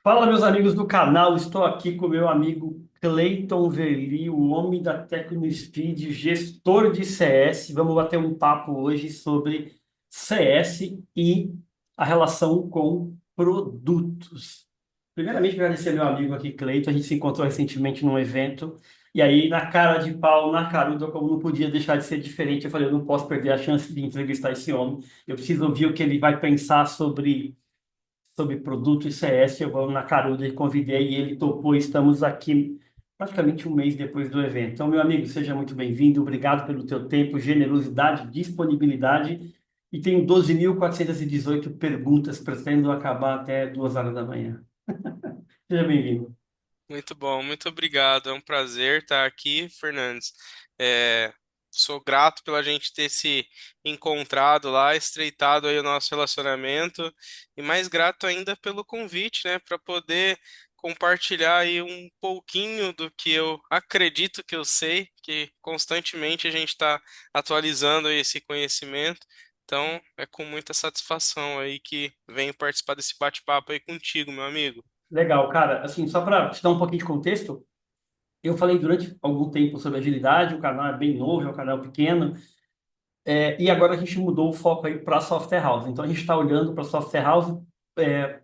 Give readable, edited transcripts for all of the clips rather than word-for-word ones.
Fala, meus amigos do canal. Estou aqui com o meu amigo Cleiton Verli, o homem da TecnoSpeed, gestor de CS. Vamos bater um papo hoje sobre CS e a relação com produtos. Primeiramente, agradecer meu amigo aqui, Cleiton. A gente se encontrou recentemente num evento. E aí, na cara de pau, na caruda, como não podia deixar de ser diferente, eu falei, eu não posso perder a chance de entrevistar esse homem. Eu preciso ouvir o que ele vai pensar sobre produto e CS. Eu vou na caruda e convidei e ele topou. Estamos aqui praticamente um mês depois do evento. Então, meu amigo, seja muito bem-vindo. Obrigado pelo teu tempo, generosidade, disponibilidade. E tenho 12.418 perguntas, pretendo acabar até 2 horas da manhã. Seja bem-vindo. Muito bom, muito obrigado. É um prazer estar aqui, Fernandes. É, Sou grato pela gente ter se encontrado lá, estreitado aí o nosso relacionamento e mais grato ainda pelo convite, né, para poder compartilhar aí um pouquinho do que eu acredito que eu sei, que constantemente a gente está atualizando aí esse conhecimento. Então, é com muita satisfação aí que venho participar desse bate-papo aí contigo, meu amigo. Legal, cara. Assim, só para te dar um pouquinho de contexto, eu falei durante algum tempo sobre agilidade. O canal é bem novo, é um canal pequeno. E agora a gente mudou o foco aí para software house. Então, a gente está olhando para software house, é,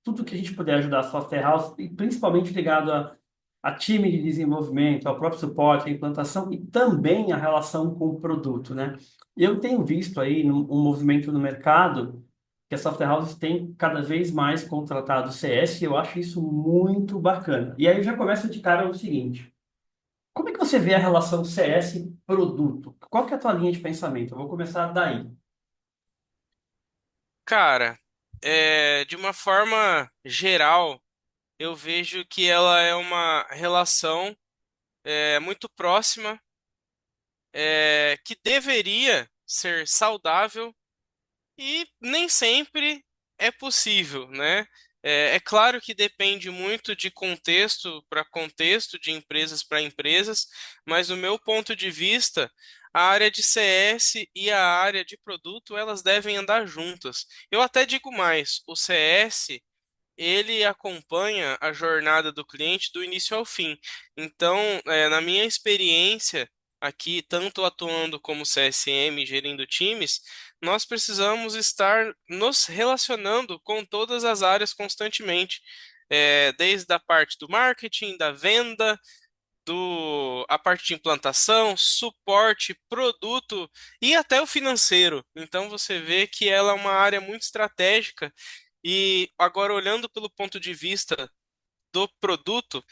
tudo que a gente puder ajudar a software house, e principalmente ligado a time de desenvolvimento, ao próprio suporte, à implantação e também a relação com o produto, né? Eu tenho visto aí um movimento no mercado que as software houses têm cada vez mais contratado CS, e eu acho isso muito bacana. E aí eu já começo de cara o seguinte: como é que você vê a relação CS-produto? Qual que é a tua linha de pensamento? Eu vou começar daí. Cara, de uma forma geral, eu vejo que ela é uma relação muito próxima, que deveria ser saudável e nem sempre é possível, né? É claro que depende muito de contexto para contexto, de empresas para empresas, mas no meu ponto de vista, a área de CS e a área de produto, elas devem andar juntas. Eu até digo mais, o CS ele acompanha a jornada do cliente do início ao fim. Então, na minha experiência aqui, tanto atuando como CSM, gerindo times, nós precisamos estar nos relacionando com todas as áreas constantemente, desde a parte do marketing, da venda, a parte de implantação, suporte, produto e até o financeiro. Então você vê que ela é uma área muito estratégica e agora olhando pelo ponto de vista do produto,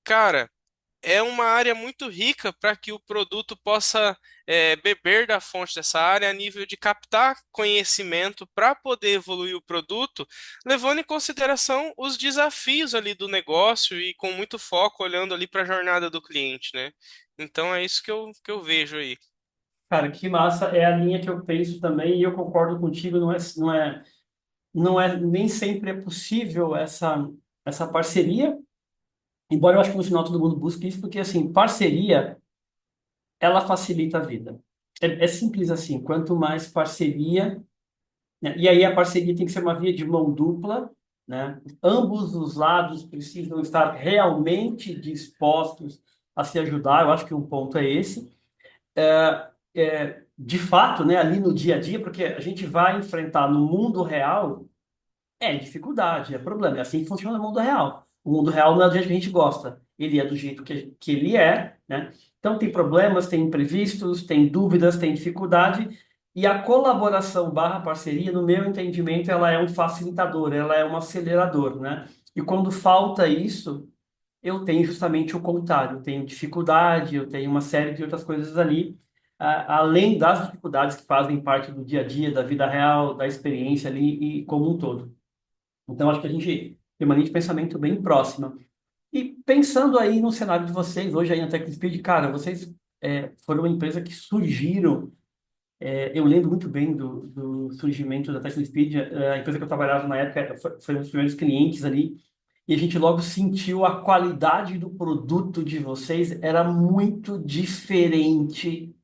cara, é uma área muito rica para que o produto possa beber da fonte dessa área a nível de captar conhecimento para poder evoluir o produto, levando em consideração os desafios ali do negócio e com muito foco olhando ali para a jornada do cliente, né? Então é isso que eu vejo aí. Cara, que massa, é a linha que eu penso também, e eu concordo contigo. Não é, nem sempre é possível essa parceria, embora eu acho que no final todo mundo busque isso, porque assim, parceria, ela facilita a vida. É simples assim, quanto mais parceria, né? E aí a parceria tem que ser uma via de mão dupla, né? Ambos os lados precisam estar realmente dispostos a se ajudar. Eu acho que um ponto é esse. De fato, né, ali no dia a dia, porque a gente vai enfrentar no mundo real. É dificuldade, é problema. É assim que funciona o mundo real. O mundo real não é do jeito que a gente gosta. Ele é do jeito que ele é, né? Então tem problemas, tem imprevistos, tem dúvidas, tem dificuldade. E a colaboração barra parceria, no meu entendimento, ela é um facilitador, ela é um acelerador, né? E quando falta isso, eu tenho justamente o contrário. Eu tenho dificuldade, eu tenho uma série de outras coisas ali, além das dificuldades que fazem parte do dia a dia, da vida real, da experiência ali e como um todo. Então, acho que a gente tem uma linha de pensamento bem próxima. E pensando aí no cenário de vocês, hoje aí na TechSpeed, cara, vocês foram uma empresa que surgiram. Eu lembro muito bem do surgimento da TechSpeed. A empresa que eu trabalhava na época foi um dos primeiros clientes ali. E a gente logo sentiu a qualidade do produto de vocês era muito diferente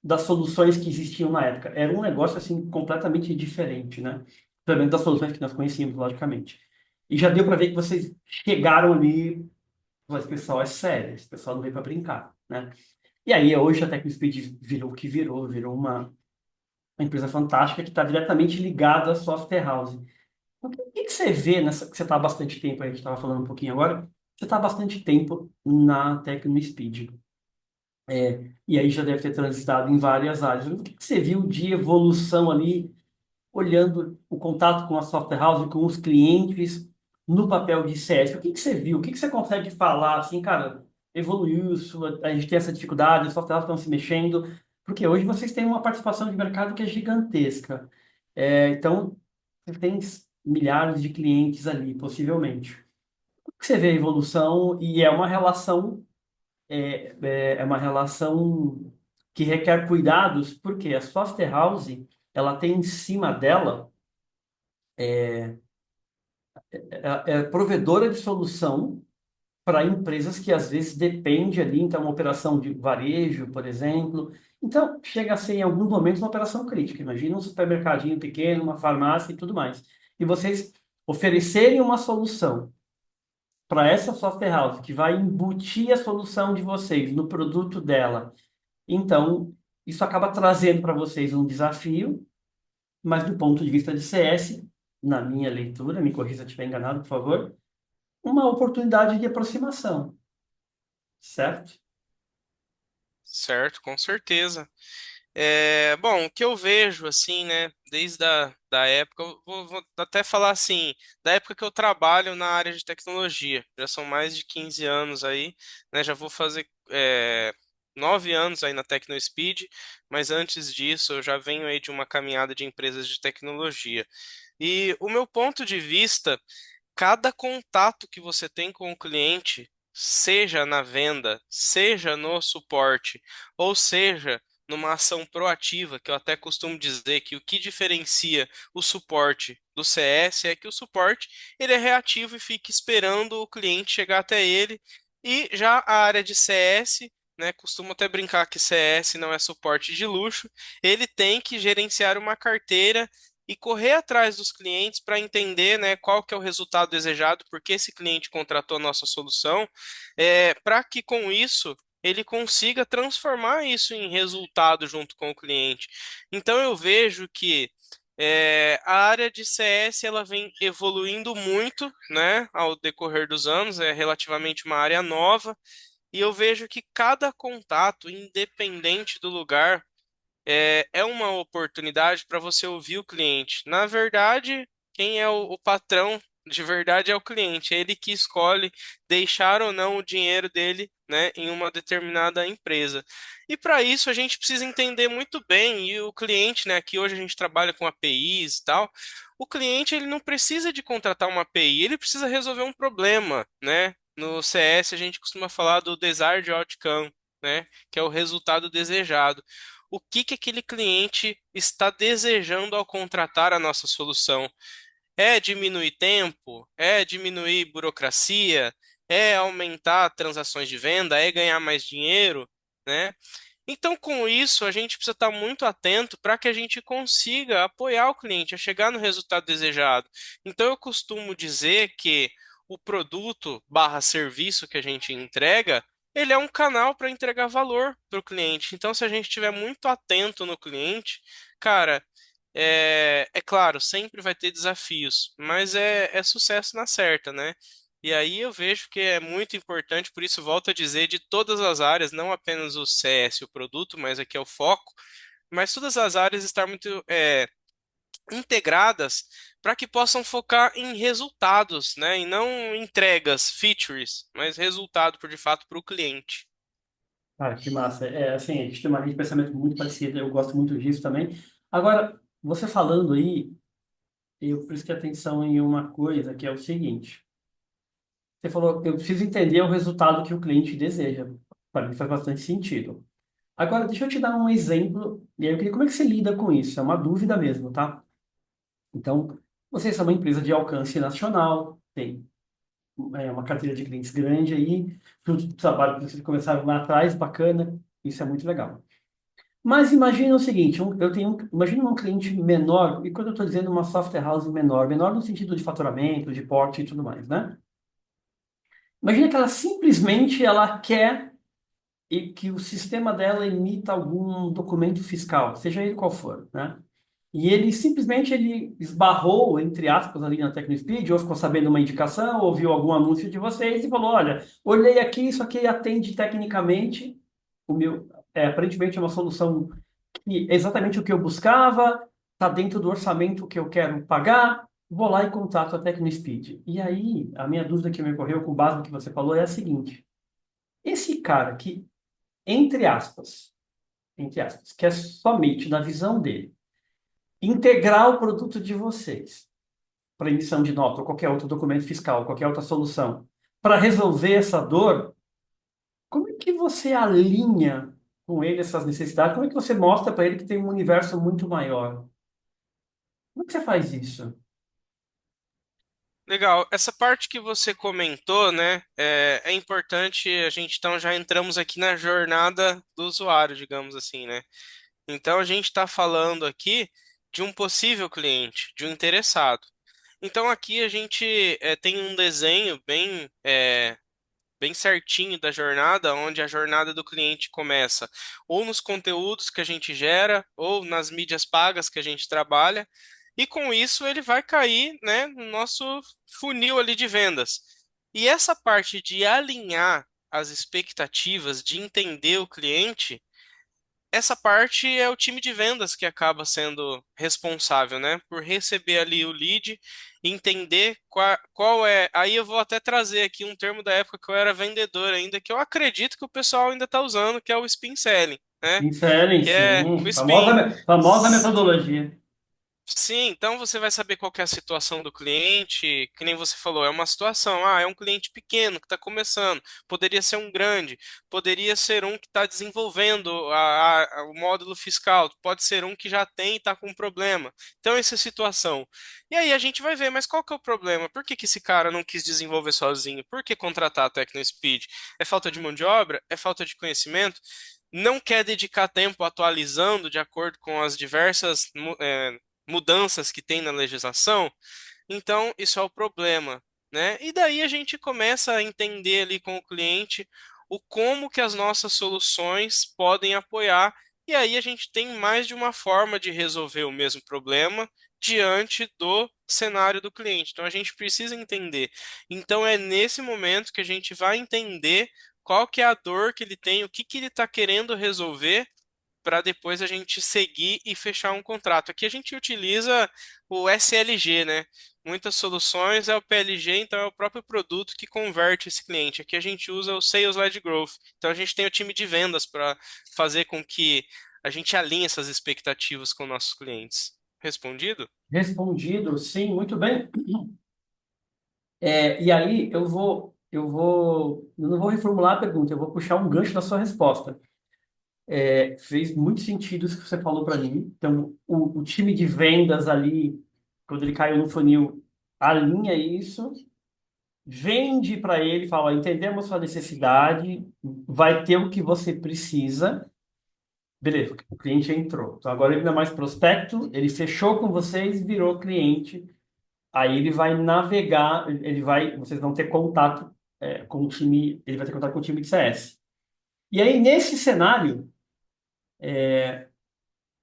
das soluções que existiam na época. Era um negócio assim completamente diferente, né? Pelo menos das soluções que nós conhecíamos, logicamente. E já deu para ver que vocês chegaram ali, mas esse pessoal é sério, esse pessoal não veio para brincar, né? E aí, hoje a TechnoSpeed virou o que virou, virou uma empresa fantástica que está diretamente ligada à software house. O que que você vê nessa, que você está há bastante tempo, aí, a gente estava falando um pouquinho agora, você está há bastante tempo na TechnoSpeed. E aí já deve ter transitado em várias áreas. O que que você viu de evolução ali, olhando o contato com a software house, com os clientes, no papel de CS? O que que você viu? O que que você consegue falar assim, cara, evoluiu isso, a gente tem essa dificuldade, as software houses estão se mexendo, porque hoje vocês têm uma participação de mercado que é gigantesca. Então, você tem milhares de clientes ali, possivelmente. O que você vê a evolução e é uma relação que requer cuidados, porque a software house, ela tem em cima dela é provedora de solução para empresas que às vezes depende ali, então uma operação de varejo, por exemplo. Então, chega a ser em alguns momentos uma operação crítica. Imagina um supermercadinho pequeno, uma farmácia e tudo mais. E vocês oferecerem uma solução para essa software house que vai embutir a solução de vocês no produto dela. Então, isso acaba trazendo para vocês um desafio, mas do ponto de vista de CS, na minha leitura, me corrija se eu estiver enganado, por favor, uma oportunidade de aproximação, certo? Certo, com certeza. Bom, o que eu vejo, assim, né, desde da época, eu vou até falar assim, da época que eu trabalho na área de tecnologia, já são mais de 15 anos aí, né, já vou fazer 9 anos aí na TecnoSpeed, mas antes disso eu já venho aí de uma caminhada de empresas de tecnologia. E o meu ponto de vista, cada contato que você tem com o cliente, seja na venda, seja no suporte, ou seja numa ação proativa, que eu até costumo dizer que o que diferencia o suporte do CS é que o suporte ele é reativo e fica esperando o cliente chegar até ele, e já a área de CS, né, costumo até brincar que CS não é suporte de luxo, ele tem que gerenciar uma carteira e correr atrás dos clientes para entender, né, qual que é o resultado desejado, porque esse cliente contratou a nossa solução, para que com isso ele consiga transformar isso em resultado junto com o cliente. Então eu vejo que a área de CS ela vem evoluindo muito, né, ao decorrer dos anos, é relativamente uma área nova, e eu vejo que cada contato, independente do lugar, é uma oportunidade para você ouvir o cliente. Na verdade, quem é o patrão de verdade é o cliente, é ele que escolhe deixar ou não o dinheiro dele, né, em uma determinada empresa. E para isso a gente precisa entender muito bem, e o cliente, né, que hoje a gente trabalha com APIs e tal, o cliente ele não precisa de contratar uma API, ele precisa resolver um problema, né? No CS a gente costuma falar do desired outcome, né, que é o resultado desejado. O que que aquele cliente está desejando ao contratar a nossa solução? É diminuir tempo? É diminuir burocracia? É aumentar transações de venda? É ganhar mais dinheiro? Né? Então, com isso, a gente precisa estar muito atento para que a gente consiga apoiar o cliente a chegar no resultado desejado. Então, eu costumo dizer que o produto barra serviço que a gente entrega, ele é um canal para entregar valor para o cliente. Então, se a gente estiver muito atento no cliente, cara, é claro, sempre vai ter desafios, mas é sucesso na certa, né? E aí eu vejo que é muito importante, por isso volto a dizer, de todas as áreas, não apenas o CS, o produto, mas aqui é o foco, mas todas as áreas estar muito integradas para que possam focar em resultados, né? E não entregas, features, mas resultado por de fato para o cliente. Ah, que massa. Assim, a gente tem uma linha de pensamento muito parecida, eu gosto muito disso também. Agora, você falando aí, eu prestei atenção em uma coisa, que é o seguinte. Você falou, eu preciso entender o resultado que o cliente deseja. Para mim faz bastante sentido. Agora, deixa eu te dar um exemplo, e aí eu queria como é que você lida com isso? É uma dúvida mesmo, tá? Então, vocês são uma empresa de alcance nacional, tem uma carteira de clientes grande aí, fruto do trabalho que vocês começaram lá atrás, bacana, isso é muito legal. Mas imagina o seguinte, imagina um cliente menor, e quando eu estou dizendo uma software house menor, menor no sentido de faturamento, de porte e tudo mais, né? Imagina que ela simplesmente ela quer que o sistema dela emita algum documento fiscal, seja ele qual for, né? E ele simplesmente ele esbarrou, entre aspas, ali na TecnoSpeed, ou ficou sabendo uma indicação, ou viu algum anúncio de vocês e falou: Olha, olhei aqui, isso aqui atende tecnicamente o meu. Aparentemente é uma solução que é exatamente o que eu buscava, está dentro do orçamento que eu quero pagar. Vou lá e contato a TecnoSpeed. E aí, a minha dúvida que me ocorreu com base no que você falou é a seguinte: esse cara que, entre aspas, que é somente na visão dele integrar o produto de vocês para emissão de nota ou qualquer outro documento fiscal, qualquer outra solução, para resolver essa dor, como é que você alinha com ele essas necessidades? Como é que você mostra para ele que tem um universo muito maior? Como é que você faz isso? Legal. Essa parte que você comentou, né, é importante. A gente então já entramos aqui na jornada do usuário, digamos assim, né? Então a gente está falando aqui de um possível cliente, de um interessado. Então aqui a gente tem um desenho bem certinho da jornada, onde a jornada do cliente começa ou nos conteúdos que a gente gera, ou nas mídias pagas que a gente trabalha, e com isso ele vai cair, né, no nosso funil ali de vendas. E essa parte de alinhar as expectativas, de entender o cliente, essa parte é o time de vendas que acaba sendo responsável, né, por receber ali o lead, entender qual é. Aí eu vou até trazer aqui um termo da época que eu era vendedor ainda, que eu acredito que o pessoal ainda está usando, que é o spin selling, né? Pincelem, Que é sim. o spin. Famosa metodologia. Sim, então você vai saber qual que é a situação do cliente, que nem você falou, é uma situação, ah, é um cliente pequeno que está começando, poderia ser um grande, poderia ser um que está desenvolvendo o módulo fiscal, pode ser um que já tem e está com um problema. Então, essa é a situação. E aí a gente vai ver, mas qual que é o problema? Por que que esse cara não quis desenvolver sozinho? Por que contratar a TecnoSpeed? É falta de mão de obra? É falta de conhecimento? Não quer dedicar tempo atualizando de acordo com as diversas mudanças que tem na legislação, então isso é o problema, né? E daí a gente começa a entender ali com o cliente o como que as nossas soluções podem apoiar, e aí a gente tem mais de uma forma de resolver o mesmo problema diante do cenário do cliente. Então a gente precisa entender. Então é nesse momento que a gente vai entender qual que é a dor que ele tem, o que que ele está querendo resolver para depois a gente seguir e fechar um contrato. Aqui a gente utiliza o SLG, né? Muitas soluções é o PLG, então é o próprio produto que converte esse cliente. Aqui a gente usa o Sales-led Growth. Então a gente tem o time de vendas para fazer com que a gente alinhe essas expectativas com nossos clientes. Respondido? Respondido, sim, muito bem. E aí eu não vou reformular a pergunta, eu vou puxar um gancho da sua resposta. Fez muito sentido isso que você falou para mim. Então, o time de vendas ali, quando ele caiu no funil, alinha isso, vende para ele, fala: entendemos sua necessidade, vai ter o que você precisa. Beleza, o cliente entrou. Então, agora ele não é mais prospecto, ele fechou com vocês, virou cliente. Aí ele vai navegar, vocês vão ter contato com o time, ele vai ter contato com o time de CS. E aí, nesse cenário,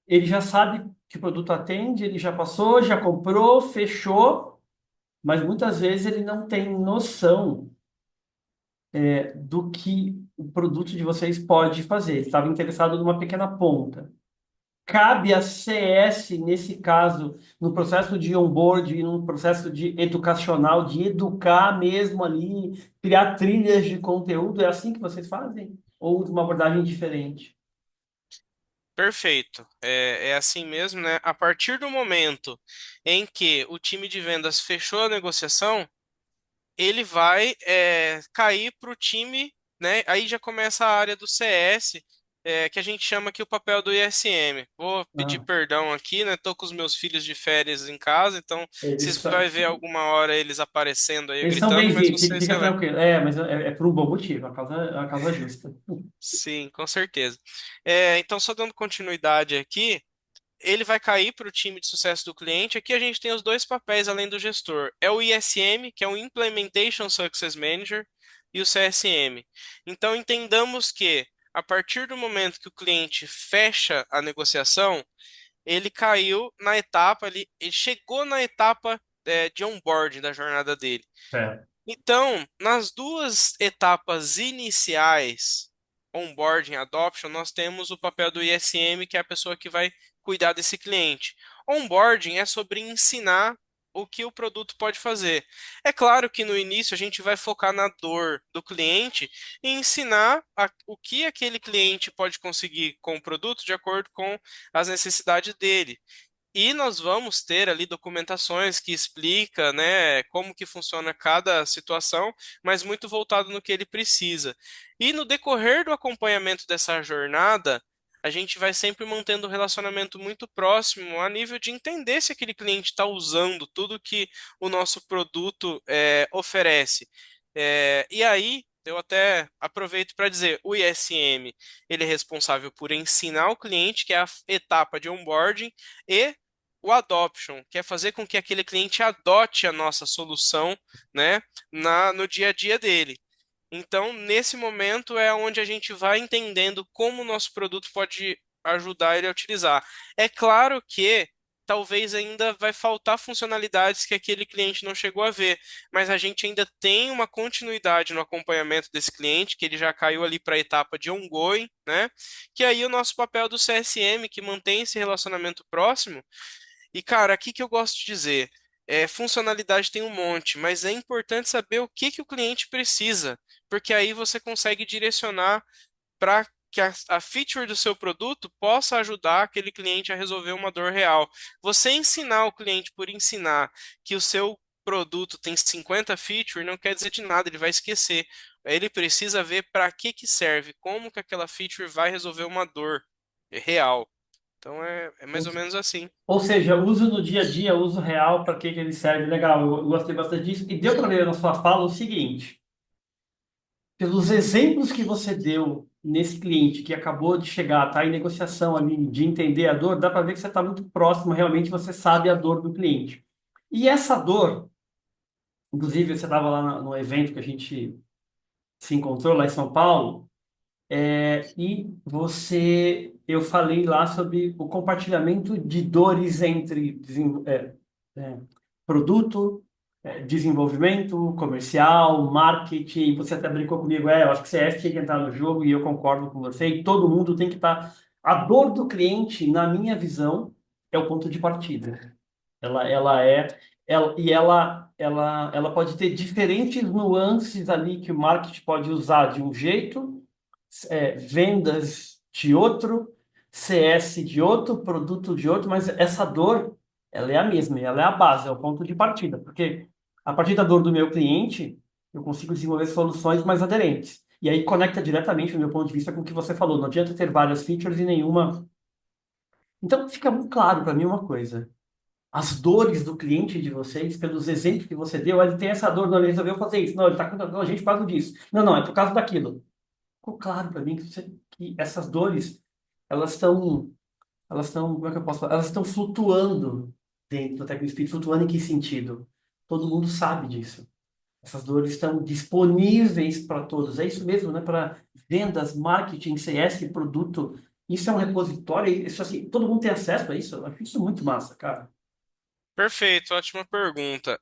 ele já sabe que o produto atende, ele já passou, já comprou, fechou, mas muitas vezes ele não tem noção do que o produto de vocês pode fazer. Ele estava interessado numa pequena ponta. Cabe a CS, nesse caso, no processo de onboard, no processo de educacional, de educar mesmo ali, criar trilhas de conteúdo. É assim que vocês fazem? Ou de uma abordagem diferente? Perfeito. É assim mesmo, né? A partir do momento em que o time de vendas fechou a negociação, ele vai cair para o time, né? Aí já começa a área do CS, que a gente chama aqui o papel do ISM. Vou pedir Ah, perdão aqui, né? Tô com os meus filhos de férias em casa, então eles, se são- vai ver alguma hora eles aparecendo aí eles são gritando, mas bem-vindos, vocês fica relevem. tranquilo. É, mas é por um bom motivo, é uma causa justa. Sim, com certeza. Então, só dando continuidade aqui, ele vai cair para o time de sucesso do cliente. Aqui a gente tem os dois papéis além do gestor. É o ISM, que é o Implementation Success Manager, e o CSM. Então entendamos que a partir do momento que o cliente fecha a negociação, ele caiu na etapa, ele chegou na etapa de onboarding da jornada dele. É, Então, nas duas etapas iniciais, onboarding e adoption, nós temos o papel do ISM, que é a pessoa que vai cuidar desse cliente. Onboarding é sobre ensinar o que o produto pode fazer. É claro que no início a gente vai focar na dor do cliente e ensinar o que aquele cliente pode conseguir com o produto de acordo com as necessidades dele. E nós vamos ter ali documentações que explica, né, como que funciona cada situação, mas muito voltado no que ele precisa. E no decorrer do acompanhamento dessa jornada, a gente vai sempre mantendo um relacionamento muito próximo a nível de entender se aquele cliente está usando tudo que o nosso produto oferece. E aí, eu até aproveito para dizer, o ISM, ele é responsável por ensinar o cliente, que é a etapa de onboarding, e o adoption, que é fazer com que aquele cliente adote a nossa solução, né, no dia a dia dele. Então, nesse momento é onde a gente vai entendendo como o nosso produto pode ajudar ele a utilizar. É claro que talvez ainda vai faltar funcionalidades que aquele cliente não chegou a ver, mas a gente ainda tem uma continuidade no acompanhamento desse cliente, que ele já caiu ali para a etapa de ongoing, né? Que aí o nosso papel do CSM, que mantém esse relacionamento próximo, e, cara, aqui que eu gosto de dizer, funcionalidade tem um monte, mas é importante saber o que que o cliente precisa, porque aí você consegue direcionar para que a feature do seu produto possa ajudar aquele cliente a resolver uma dor real. Você ensinar o cliente por ensinar que o seu produto tem 50 features não quer dizer de nada, ele vai esquecer. Ele precisa ver para que serve, como que aquela feature vai resolver uma dor real. Então é ou, mais ou menos assim. ou seja, uso no dia a dia, uso real, para que que ele serve. Legal, eu gostei bastante disso. E deu para ver na sua fala o seguinte: pelos exemplos que você deu nesse cliente que acabou de chegar, está em negociação ali, de entender a dor, dá para ver que você está muito próximo, realmente você sabe a dor do cliente. E essa dor, inclusive você estava lá no evento que a gente se encontrou lá em São Paulo. E eu falei lá sobre o compartilhamento de dores entre é, produto, desenvolvimento, comercial, marketing. Você até brincou comigo, eu acho que CS tinha que entrar no jogo e eu concordo com você. E todo mundo tem que estar. A dor do cliente, na minha visão, é o ponto de partida. Ela é, ela pode ter diferentes nuances ali que o marketing pode usar de um jeito, vendas de outro, CS de outro, produto de outro, mas essa dor, ela é a mesma, ela é a base, é o ponto de partida, porque a partir da dor do meu cliente, eu consigo desenvolver soluções mais aderentes. E aí conecta diretamente, do meu ponto de vista, com o que você falou. Não adianta ter várias features e nenhuma. Então, fica muito claro para mim uma coisa. As dores do cliente de vocês, pelos exemplos que você deu, ele tem essa dor, não, ele resolveu fazer isso. Não, ele está com a gente por causa disso. Não, não, é por causa daquilo. Ficou claro para mim que essas dores, como é que eu posso falar? Elas estão flutuando dentro do Tecno Espírito, flutuando em que sentido? Todo mundo sabe disso. Essas dores estão disponíveis para todos. É isso mesmo, né? Para vendas, marketing, CS, produto. Isso é um repositório, isso assim, todo mundo tem acesso a isso. Eu acho isso muito massa, cara. Perfeito, ótima pergunta.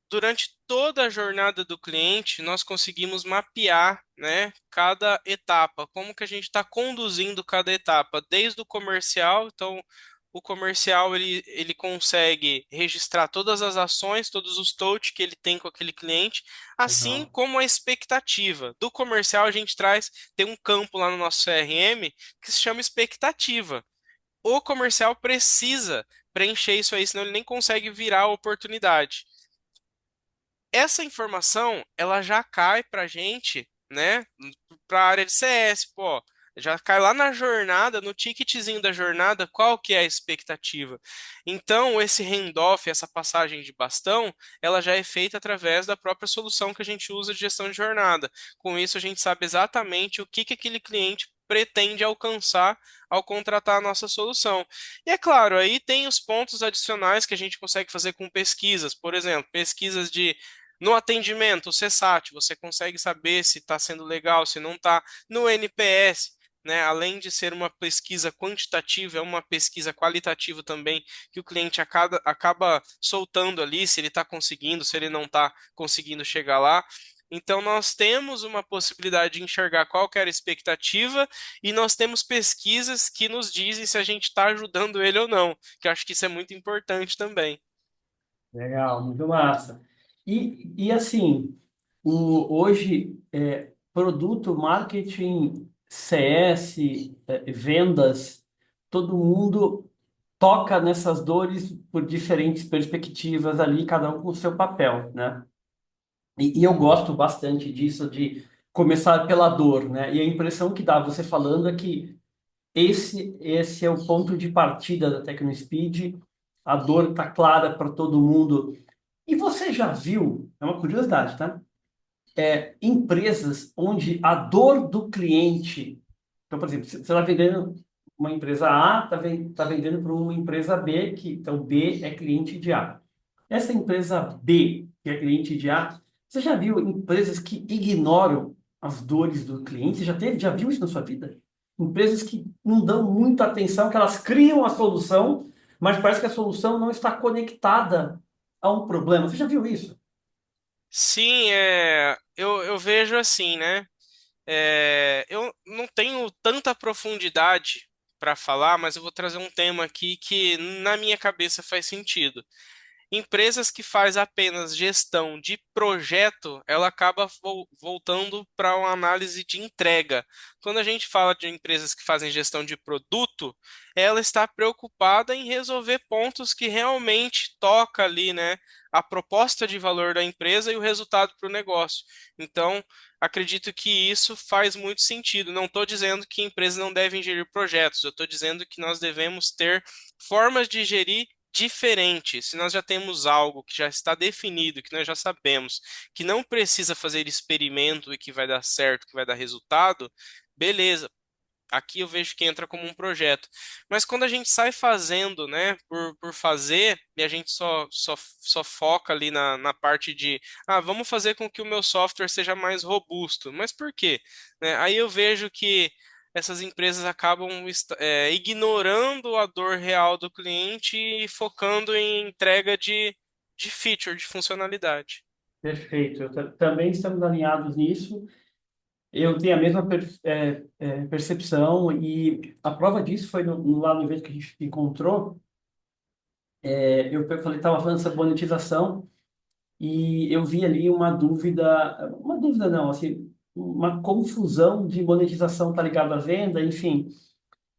Durante toda a jornada do cliente, nós conseguimos mapear, né, cada etapa, como que a gente está conduzindo cada etapa, desde o comercial. Então, o comercial ele consegue registrar todas as ações, todos os touch que ele tem com aquele cliente, assim Legal. como a expectativa. Do comercial, a gente tem um campo lá no nosso CRM que se chama expectativa. O comercial precisa preencher isso aí, senão ele nem consegue virar a oportunidade. Essa informação, ela já cai para a gente, né, para a área de CS, pô. Já cai lá na jornada, no ticketzinho da jornada, qual que é a expectativa. Então, esse handoff, essa passagem de bastão, ela já é feita através da própria solução que a gente usa de gestão de jornada. Com isso, a gente sabe exatamente o que que aquele cliente pretende alcançar ao contratar a nossa solução. E é claro, aí tem os pontos adicionais que a gente consegue fazer com pesquisas. Por exemplo, pesquisas de no atendimento, o CSAT, você consegue saber se está sendo legal, se não está. No NPS, né, além de ser uma pesquisa quantitativa, é uma pesquisa qualitativa também, que o cliente acaba soltando ali se ele está conseguindo, se ele não está conseguindo chegar lá. Então, nós temos uma possibilidade de enxergar qual que era a expectativa e nós temos pesquisas que nos dizem se a gente está ajudando ele ou não, que eu acho que isso é muito importante também. Legal, muito massa. E assim, hoje, produto, marketing, CS, vendas, todo mundo toca nessas dores por diferentes perspectivas ali, cada um com o seu papel, né? E eu gosto bastante disso, de começar pela dor, né? E a impressão que dá você falando é que esse é o ponto de partida da TecnoSpeed, a dor está clara para todo mundo. E você já viu, é uma curiosidade, tá? Empresas onde a dor do cliente. Então, por exemplo, você está vendendo uma empresa A, tá vendendo para uma empresa B, que então B é cliente de A. Essa empresa B, que é cliente de A, você já viu empresas que ignoram as dores do cliente? Você já viu isso na sua vida? Empresas que não dão muita atenção, que elas criam a solução, mas parece que a solução não está conectada a um problema. Você já viu isso? Sim, eu vejo assim, né? Eu não tenho tanta profundidade para falar, mas eu vou trazer um tema aqui que na minha cabeça faz sentido. Empresas que faz apenas gestão de projeto, ela acaba voltando para uma análise de entrega. Quando a gente fala de empresas que fazem gestão de produto, ela está preocupada em resolver pontos que realmente toca ali, né, a proposta de valor da empresa e o resultado para o negócio. Então, acredito que isso faz muito sentido. Não estou dizendo que empresas não devem gerir projetos, eu estou dizendo que nós devemos ter formas de gerir diferente. Se nós já temos algo que já está definido, que nós já sabemos, que não precisa fazer experimento e que vai dar certo, que vai dar resultado, beleza. Aqui eu vejo que entra como um projeto. Mas quando a gente sai fazendo, né, por fazer, e a gente só foca ali na parte de, vamos fazer com que o meu software seja mais robusto. Mas por quê? Né? Aí eu vejo que essas empresas acabam ignorando a dor real do cliente e focando em entrega de feature, de funcionalidade. Perfeito. Também estamos alinhados nisso. Eu tenho a mesma percepção e a prova disso foi lá no evento que a gente encontrou. Eu falei, estava falando sobre monetização e eu vi ali uma dúvida não, assim, uma confusão de monetização tá ligado à venda, enfim.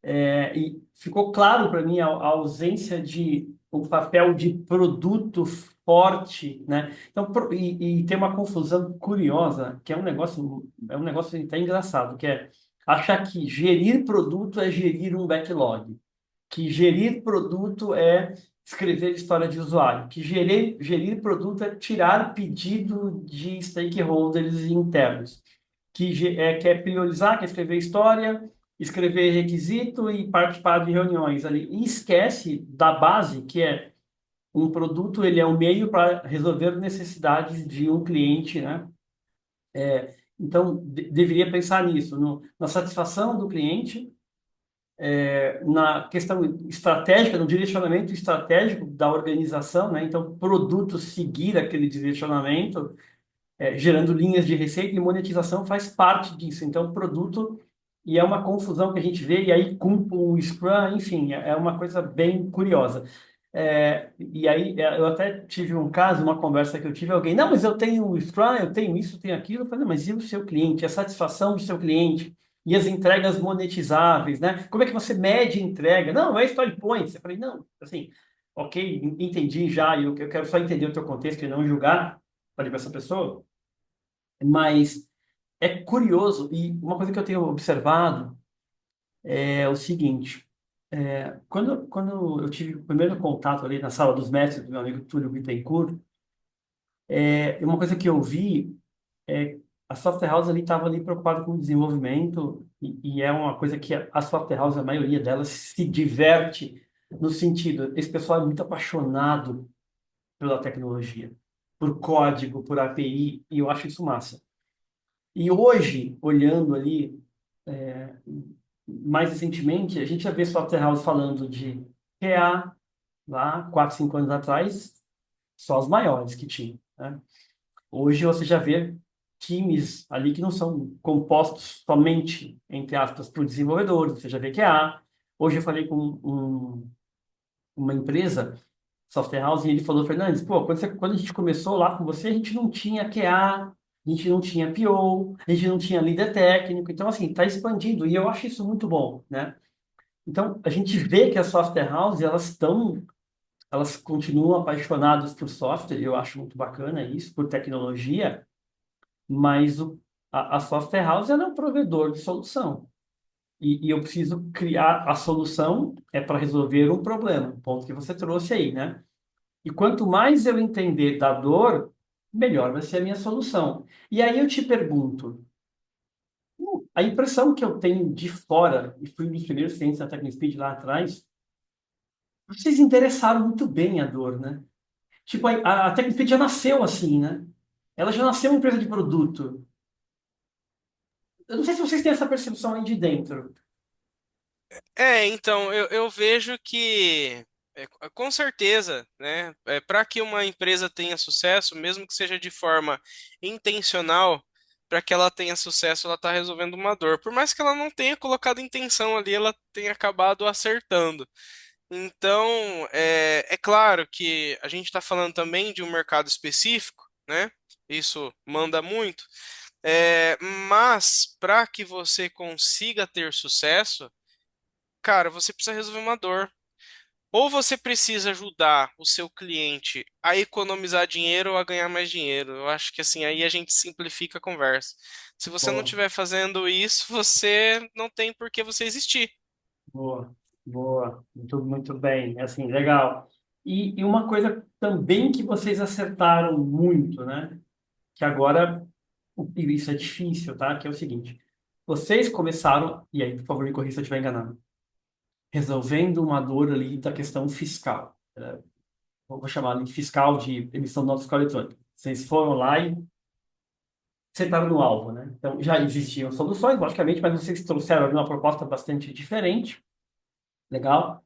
E ficou claro para mim a ausência de um papel de produto forte, né? Então, e tem uma confusão curiosa, que é um negócio até engraçado, que é achar que gerir produto é gerir um backlog, que gerir produto é escrever história de usuário, que gerir produto é tirar pedido de stakeholders internos quer priorizar, quer escrever história, escrever requisito e participar de reuniões ali. E esquece da base, que é um produto, ele é um meio para resolver necessidades de um cliente, né? Então, deveria pensar nisso, na satisfação do cliente, na questão estratégica, no direcionamento estratégico da organização, né? Então, produto seguir aquele direcionamento, gerando linhas de receita e monetização faz parte disso. Então, produto, e é uma confusão que a gente vê, e aí com o Scrum, enfim, é uma coisa bem curiosa. E aí, eu até tive um caso, uma conversa que eu tive, alguém, não, mas eu tenho o Scrum, eu tenho isso, eu tenho aquilo. Eu falei, mas e o seu cliente, a satisfação do seu cliente? E as entregas monetizáveis, né? Como é que você mede entrega? Não, é story points. Eu falei, não, assim, ok, entendi já, eu quero só entender o teu contexto e não julgar, falei para essa pessoa. Mas é curioso, e uma coisa que eu tenho observado, É o seguinte, quando eu tive o primeiro contato ali na sala dos mestres do meu amigo Túlio Bittencourt, uma coisa que eu vi é a software house ali estava ali preocupada com o desenvolvimento e é uma coisa que a software house, a maioria delas se diverte no sentido, esse pessoal é muito apaixonado pela tecnologia, por código, por API, e eu acho isso massa. E hoje, olhando ali, é, mais recentemente, a gente já vê software house falando de QA, lá, 4, 5 anos atrás, só os maiores que tinham, né? Hoje você já vê times ali que não são compostos somente, entre aspas, por desenvolvedores, você já vê QA. Hoje eu falei com uma empresa, software house, e ele falou, Fernandes, pô, quando a gente começou lá com você, a gente não tinha QA, a gente não tinha PO, a gente não tinha líder técnico, então assim, está expandindo, e eu acho isso muito bom, né? Então, a gente vê que as software houses, elas continuam apaixonadas por software, e eu acho muito bacana isso, por tecnologia, mas a software house ela é um provedor de solução. E eu preciso criar a solução para resolver um problema, ponto que você trouxe aí, né? E quanto mais eu entender da dor, melhor vai ser a minha solução. E aí eu te pergunto, a impressão que eu tenho de fora, e fui um dos primeiros clientes da TechnoSpeed lá atrás, vocês interessaram muito bem a dor, né? Tipo, a TechnoSpeed já nasceu assim, né? Ela já nasceu uma empresa de produto. Eu não sei se vocês têm essa percepção aí de dentro. Então, eu vejo que, com certeza, né, para que uma empresa tenha sucesso, mesmo que seja de forma intencional, para que ela tenha sucesso, ela está resolvendo uma dor. Por mais que ela não tenha colocado intenção ali, ela tenha acabado acertando. Então, é claro que a gente está falando também de um mercado específico, né? Isso manda muito. Mas, para que você consiga ter sucesso, cara, você precisa resolver uma dor. Ou você precisa ajudar o seu cliente a economizar dinheiro ou a ganhar mais dinheiro. Eu acho que assim, aí a gente simplifica a conversa. Se você não Boa, estiver fazendo isso, você não tem por que você existir. boa, boa. Muito bem. É assim, legal. E uma coisa também que vocês acertaram muito, né? Que agora, e isso é difícil, tá? Que é o seguinte. Vocês começaram, e aí, por favor, me corrija se eu estiver enganado, resolvendo uma dor ali da questão fiscal. Vou chamar ali de fiscal de emissão de nota fiscal eletrônica. Vocês foram lá e sentaram no alvo, né? Então, já existiam soluções, logicamente, mas vocês trouxeram ali uma proposta bastante diferente, legal?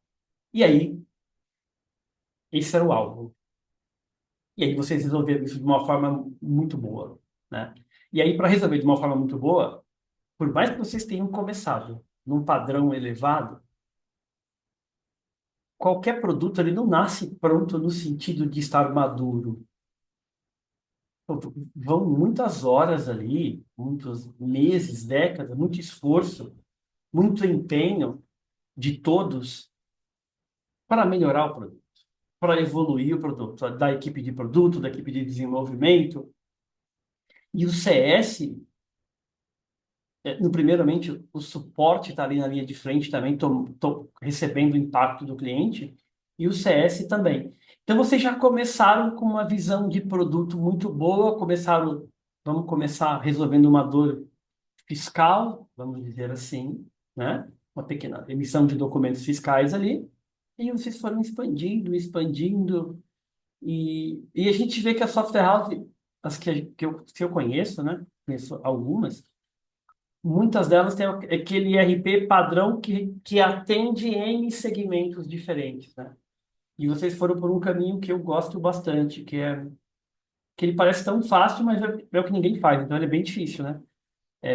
E aí, esse era o alvo. E aí vocês resolveram isso de uma forma muito boa, né? E aí, para resolver de uma forma muito boa, por mais que vocês tenham começado num padrão elevado, qualquer produto ele não nasce pronto no sentido de estar maduro. Vão muitas horas ali, muitos meses, décadas, muito esforço, muito empenho de todos para melhorar o produto, para evoluir o produto, da equipe de produto, da equipe de desenvolvimento. E o CS, no primeiramente, o suporte está ali na linha de frente também, tô recebendo o impacto do cliente, e o CS também. Então, vocês já começaram com uma visão de produto muito boa, vamos começar resolvendo uma dor fiscal, vamos dizer assim, né? Uma pequena emissão de documentos fiscais ali, e vocês foram expandindo, expandindo, e a gente vê que a software house, as que eu conheço, né? Conheço algumas, muitas delas têm aquele IRP padrão que atende N segmentos diferentes, né? E vocês foram por um caminho que eu gosto bastante, que ele parece tão fácil, mas é o que ninguém faz, então ele é bem difícil, né?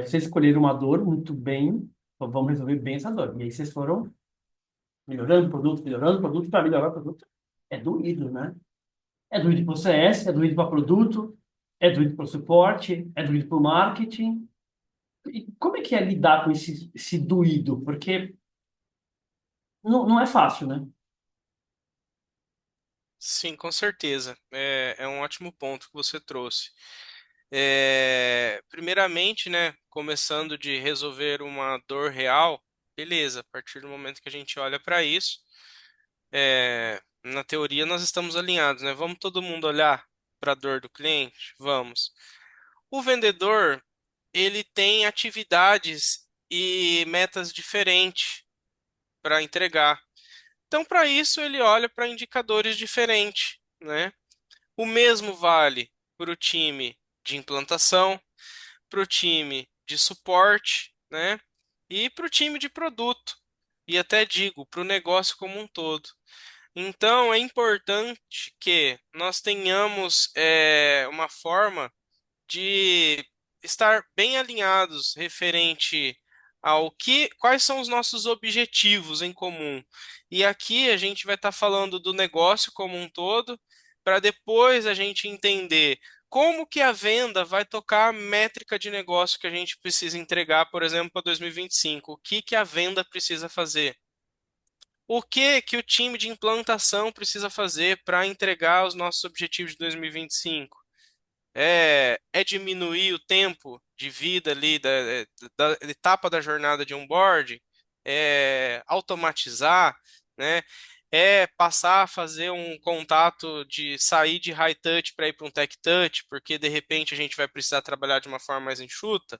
Vocês escolheram uma dor muito bem, então vamos resolver bem essa dor. E aí vocês foram melhorando o produto para melhorar o produto. É doído, né? É doído para o CS, é doído para produto, é doído para o suporte, é doído para o marketing. E como é que é lidar com esse doído? Porque não é fácil, né? Sim, com certeza. É um ótimo ponto que você trouxe. Primeiramente, né, começando de resolver uma dor real, beleza, a partir do momento que a gente olha para isso, na teoria nós estamos alinhados, né? Vamos todo mundo olhar para a dor do cliente? Vamos. O vendedor, ele tem atividades e metas diferentes para entregar. Então, para isso, ele olha para indicadores diferentes, né? O mesmo vale para o time de implantação, para o time de suporte, né? E para o time de produto. E até digo, para o negócio como um todo. Então, é importante que nós tenhamos uma forma de estar bem alinhados referente ao quais são os nossos objetivos em comum. E aqui a gente vai estar falando do negócio como um todo, para depois a gente entender como que a venda vai tocar a métrica de negócio que a gente precisa entregar, por exemplo, para 2025. O que que a venda precisa fazer? O que que o time de implantação precisa fazer para entregar os nossos objetivos de 2025? É diminuir o tempo de vida ali da etapa da jornada de onboarding, é automatizar, né? É passar a fazer um contato de sair de high touch para ir para um tech touch, porque de repente a gente vai precisar trabalhar de uma forma mais enxuta.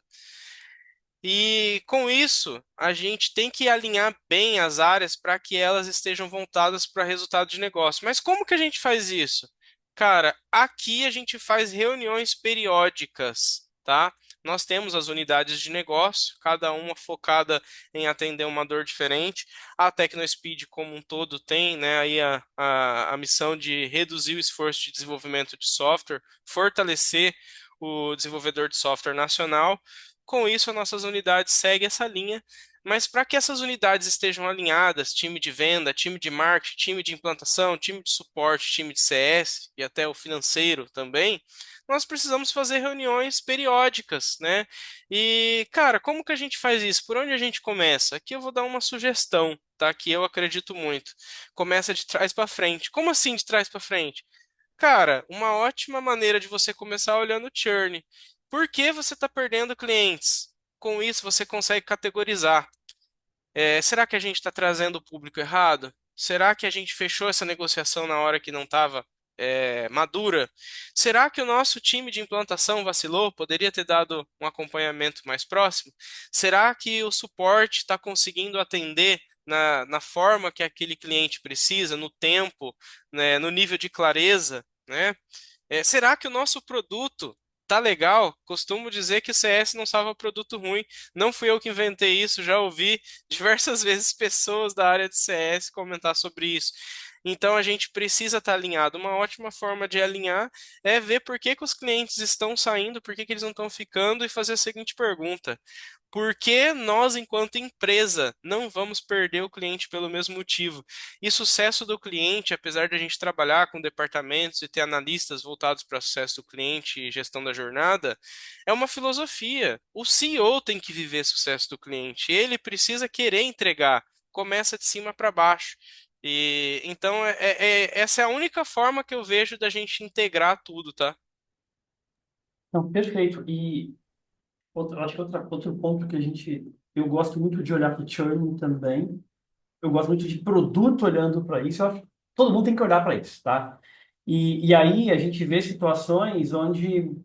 E com isso, a gente tem que alinhar bem as áreas para que elas estejam voltadas para resultado de negócio. Mas como que a gente faz isso? Cara, aqui a gente faz reuniões periódicas, tá? Nós temos as unidades de negócio, cada uma focada em atender uma dor diferente. A TecnoSpeed como um todo tem, né, aí a missão de reduzir o esforço de desenvolvimento de software, fortalecer o desenvolvedor de software nacional. Com isso, as nossas unidades seguem essa linha, mas para que essas unidades estejam alinhadas, time de venda, time de marketing, time de implantação, time de suporte, time de CS e até o financeiro também, nós precisamos fazer reuniões periódicas, né? E, cara, como que a gente faz isso? Por onde a gente começa? Aqui eu vou dar uma sugestão, tá? Que eu acredito muito. Começa de trás para frente. Como assim de trás para frente? Cara, uma ótima maneira de você começar olhando o churn. Por que você está perdendo clientes? Com isso, você consegue categorizar. Será que a gente está trazendo o público errado? Será que a gente fechou essa negociação na hora que não estava madura? Será que o nosso time de implantação vacilou? Poderia ter dado um acompanhamento mais próximo? Será que o suporte está conseguindo atender na forma que aquele cliente precisa, no tempo, né, no nível de clareza, né? Será que o nosso produto tá legal? Costumo dizer que o CS não salva produto ruim. Não fui eu que inventei isso, já ouvi diversas vezes pessoas da área de CS comentar sobre isso. Então a gente precisa estar alinhado. Uma ótima forma de alinhar é ver por que que os clientes estão saindo, por que que eles não estão ficando e fazer a seguinte pergunta: por que nós, enquanto empresa, não vamos perder o cliente pelo mesmo motivo? E sucesso do cliente, apesar de a gente trabalhar com departamentos e ter analistas voltados para o sucesso do cliente e gestão da jornada, é uma filosofia. O CEO tem que viver sucesso do cliente. Ele precisa querer entregar. Começa de cima para baixo. E então essa é a única forma que eu vejo da gente integrar tudo, tá? Não, perfeito. E acho que outro ponto que eu gosto muito de olhar para o churn também. Eu gosto muito de produto olhando para isso. Eu acho que todo mundo tem que olhar para isso, tá? E aí a gente vê situações onde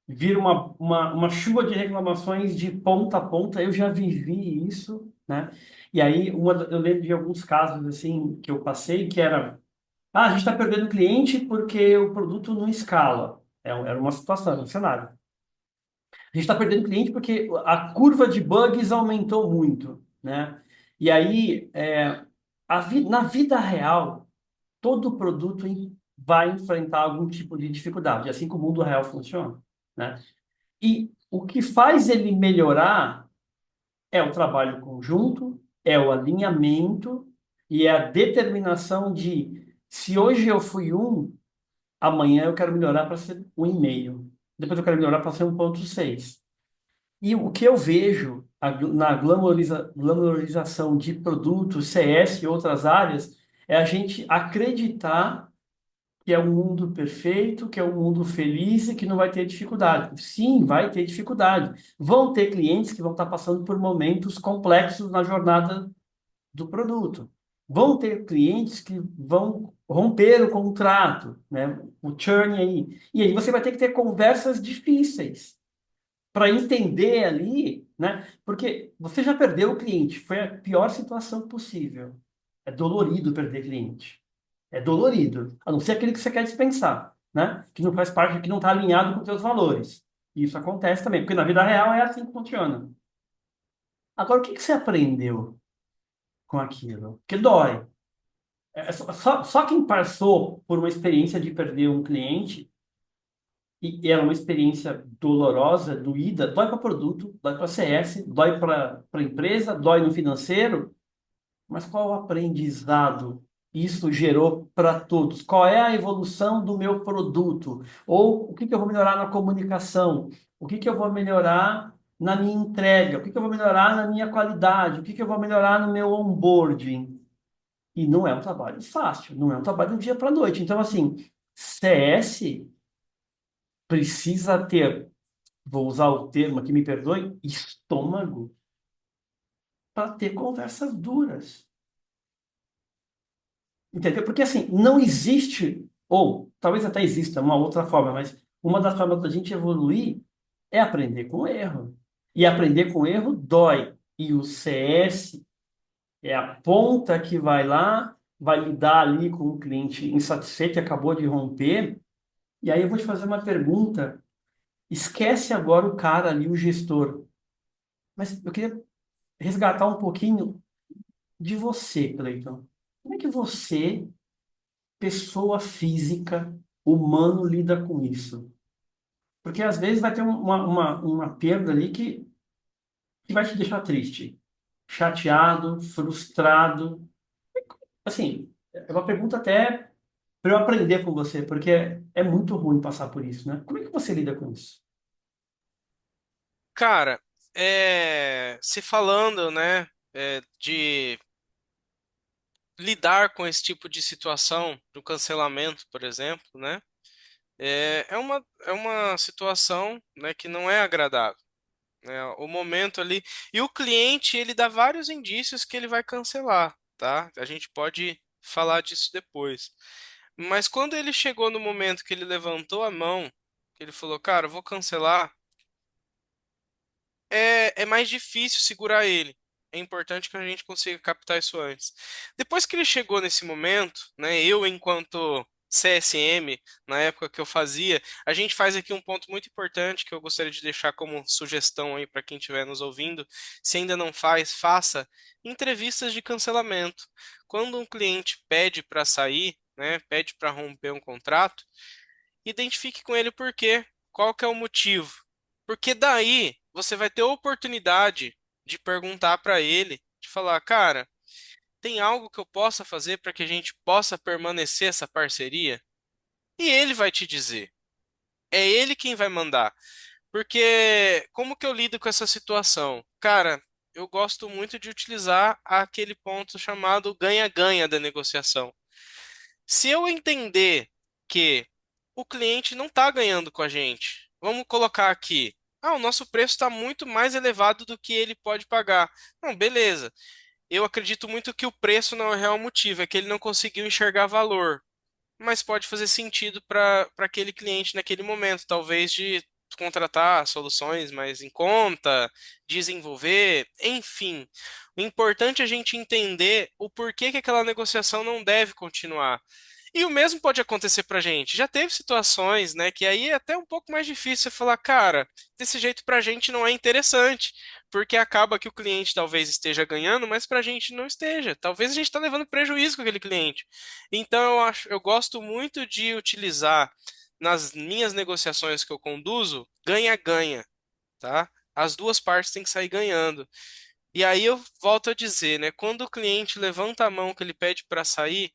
vira uma chuva de reclamações de ponta a ponta. Eu já vivi isso, né? E aí eu lembro de alguns casos assim que eu passei que era, a gente está perdendo cliente porque o produto não escala. Era uma situação, era um cenário. A gente está perdendo cliente porque a curva de bugs aumentou muito, né? E aí, na vida real, todo produto vai enfrentar algum tipo de dificuldade, assim como o mundo real funciona, né? E o que faz ele melhorar é o trabalho conjunto, é o alinhamento e é a determinação de se hoje eu fui um, amanhã eu quero melhorar para ser 1,5. Depois eu quero melhorar para ser 1,6. E o que eu vejo na glamorização de produtos, CS e outras áreas, é a gente acreditar que é um mundo perfeito, que é um mundo feliz e que não vai ter dificuldade. Sim, vai ter dificuldade. Vão ter clientes que vão estar passando por momentos complexos na jornada do produto. Vão ter clientes que vão romper o contrato, né? O churn aí. E aí você vai ter que ter conversas difíceis para entender ali, né? Porque você já perdeu o cliente, foi a pior situação possível. É dolorido perder cliente. É dolorido, a não ser aquele que você quer dispensar, né? Que não faz parte, que não está alinhado com os seus valores. Isso acontece também, porque na vida real é assim que funciona. Agora, o que que você aprendeu com aquilo? Porque dói. Só quem passou por uma experiência de perder um cliente, e era uma experiência dolorosa, doída, dói para produto, dói para CS, dói para empresa, dói no financeiro, mas qual o aprendizado isso gerou para todos? Qual é a evolução do meu produto? Ou o que que eu vou melhorar na comunicação? O que que eu vou melhorar na minha entrega? O que que eu vou melhorar na minha qualidade? O que que eu vou melhorar no meu onboarding? E não é um trabalho fácil, não é um trabalho do dia para a noite. Então, assim, CS precisa ter, vou usar o termo aqui, me perdoe, estômago para ter conversas duras. Entendeu? Porque assim, não existe, ou talvez até exista uma outra forma, mas uma das formas da gente evoluir é aprender com erro. E aprender com erro dói. E o CS é a ponta que vai lá, vai lidar ali com o cliente insatisfeito que acabou de romper. E aí eu vou te fazer uma pergunta. Esquece agora o cara ali, o gestor. Mas eu queria resgatar um pouquinho de você, Cleiton. Como é que você, pessoa física, humano, lida com isso? Porque às vezes vai ter uma perda ali que vai te deixar triste, chateado, frustrado. Assim, é uma pergunta até para eu aprender com você, porque é muito ruim passar por isso, né? Como é que você lida com isso? Cara, se falando, né, de lidar com esse tipo de situação, do cancelamento, por exemplo, né, é uma situação, né, que não é agradável, né, o momento ali, e o cliente, ele dá vários indícios que ele vai cancelar, tá? A gente pode falar disso depois. Mas quando ele chegou no momento que ele levantou a mão, que ele falou, cara, eu vou cancelar, é mais difícil segurar ele. É importante que a gente consiga captar isso antes. Depois que ele chegou nesse momento, né, eu, enquanto CSM, na época que eu fazia, a gente faz aqui um ponto muito importante que eu gostaria de deixar como sugestão aí para quem estiver nos ouvindo. Se ainda não faz, faça entrevistas de cancelamento. Quando um cliente pede para sair, né, pede para romper um contrato, identifique com ele o porquê, qual que é o motivo. Porque daí você vai ter a oportunidade de perguntar para ele, de falar, cara, tem algo que eu possa fazer para que a gente possa permanecer essa parceria? E ele vai te dizer. É ele quem vai mandar. Porque como que eu lido com essa situação? Cara, eu gosto muito de utilizar aquele ponto chamado ganha-ganha da negociação. Se eu entender que o cliente não está ganhando com a gente, vamos colocar aqui. Ah, o nosso preço está muito mais elevado do que ele pode pagar. Não, beleza. Eu acredito muito que o preço não é o real motivo, é que ele não conseguiu enxergar valor. Mas pode fazer sentido para aquele cliente naquele momento, talvez de contratar soluções mais em conta, desenvolver, enfim. O importante é a gente entender o porquê que aquela negociação não deve continuar. E o mesmo pode acontecer pra gente. Já teve situações, né, que aí é até um pouco mais difícil você falar, cara, desse jeito pra gente não é interessante, porque acaba que o cliente talvez esteja ganhando, mas pra gente não esteja. Talvez a gente está levando prejuízo com aquele cliente. Então eu gosto muito de utilizar nas minhas negociações que eu conduzo, ganha-ganha, tá? As duas partes têm que sair ganhando. E aí eu volto a dizer, né, quando o cliente levanta a mão que ele pede para sair,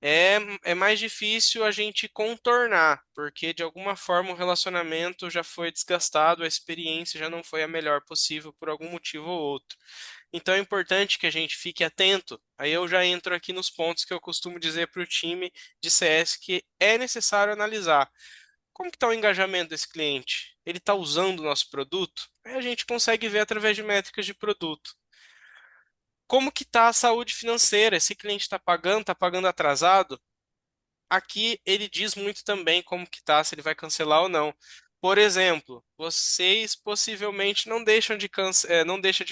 é, é mais difícil a gente contornar, porque de alguma forma o relacionamento já foi desgastado, a experiência já não foi a melhor possível por algum motivo ou outro. Então é importante que a gente fique atento. Aí eu já entro aqui nos pontos que eu costumo dizer para o time de CS que é necessário analisar. Como que está o engajamento desse cliente? Ele está usando o nosso produto? Aí a gente consegue ver através de métricas de produto. Como que está a saúde financeira? Esse cliente está pagando atrasado? Aqui ele diz muito também como que tá, se ele vai cancelar ou não. Por exemplo, vocês possivelmente não deixam de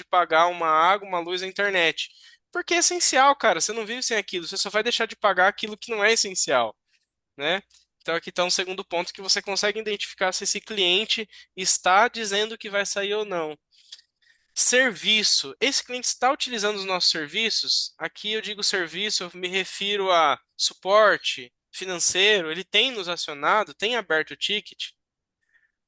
pagar uma água, uma luz, a internet. Porque é essencial, cara. Você não vive sem aquilo. Você só vai deixar de pagar aquilo que não é essencial, né? Então aqui está um segundo ponto que você consegue identificar se esse cliente está dizendo que vai sair ou não. Serviço. Esse cliente está utilizando os nossos serviços? Aqui eu digo serviço, eu me refiro a suporte financeiro. Ele tem nos acionado, tem aberto o ticket?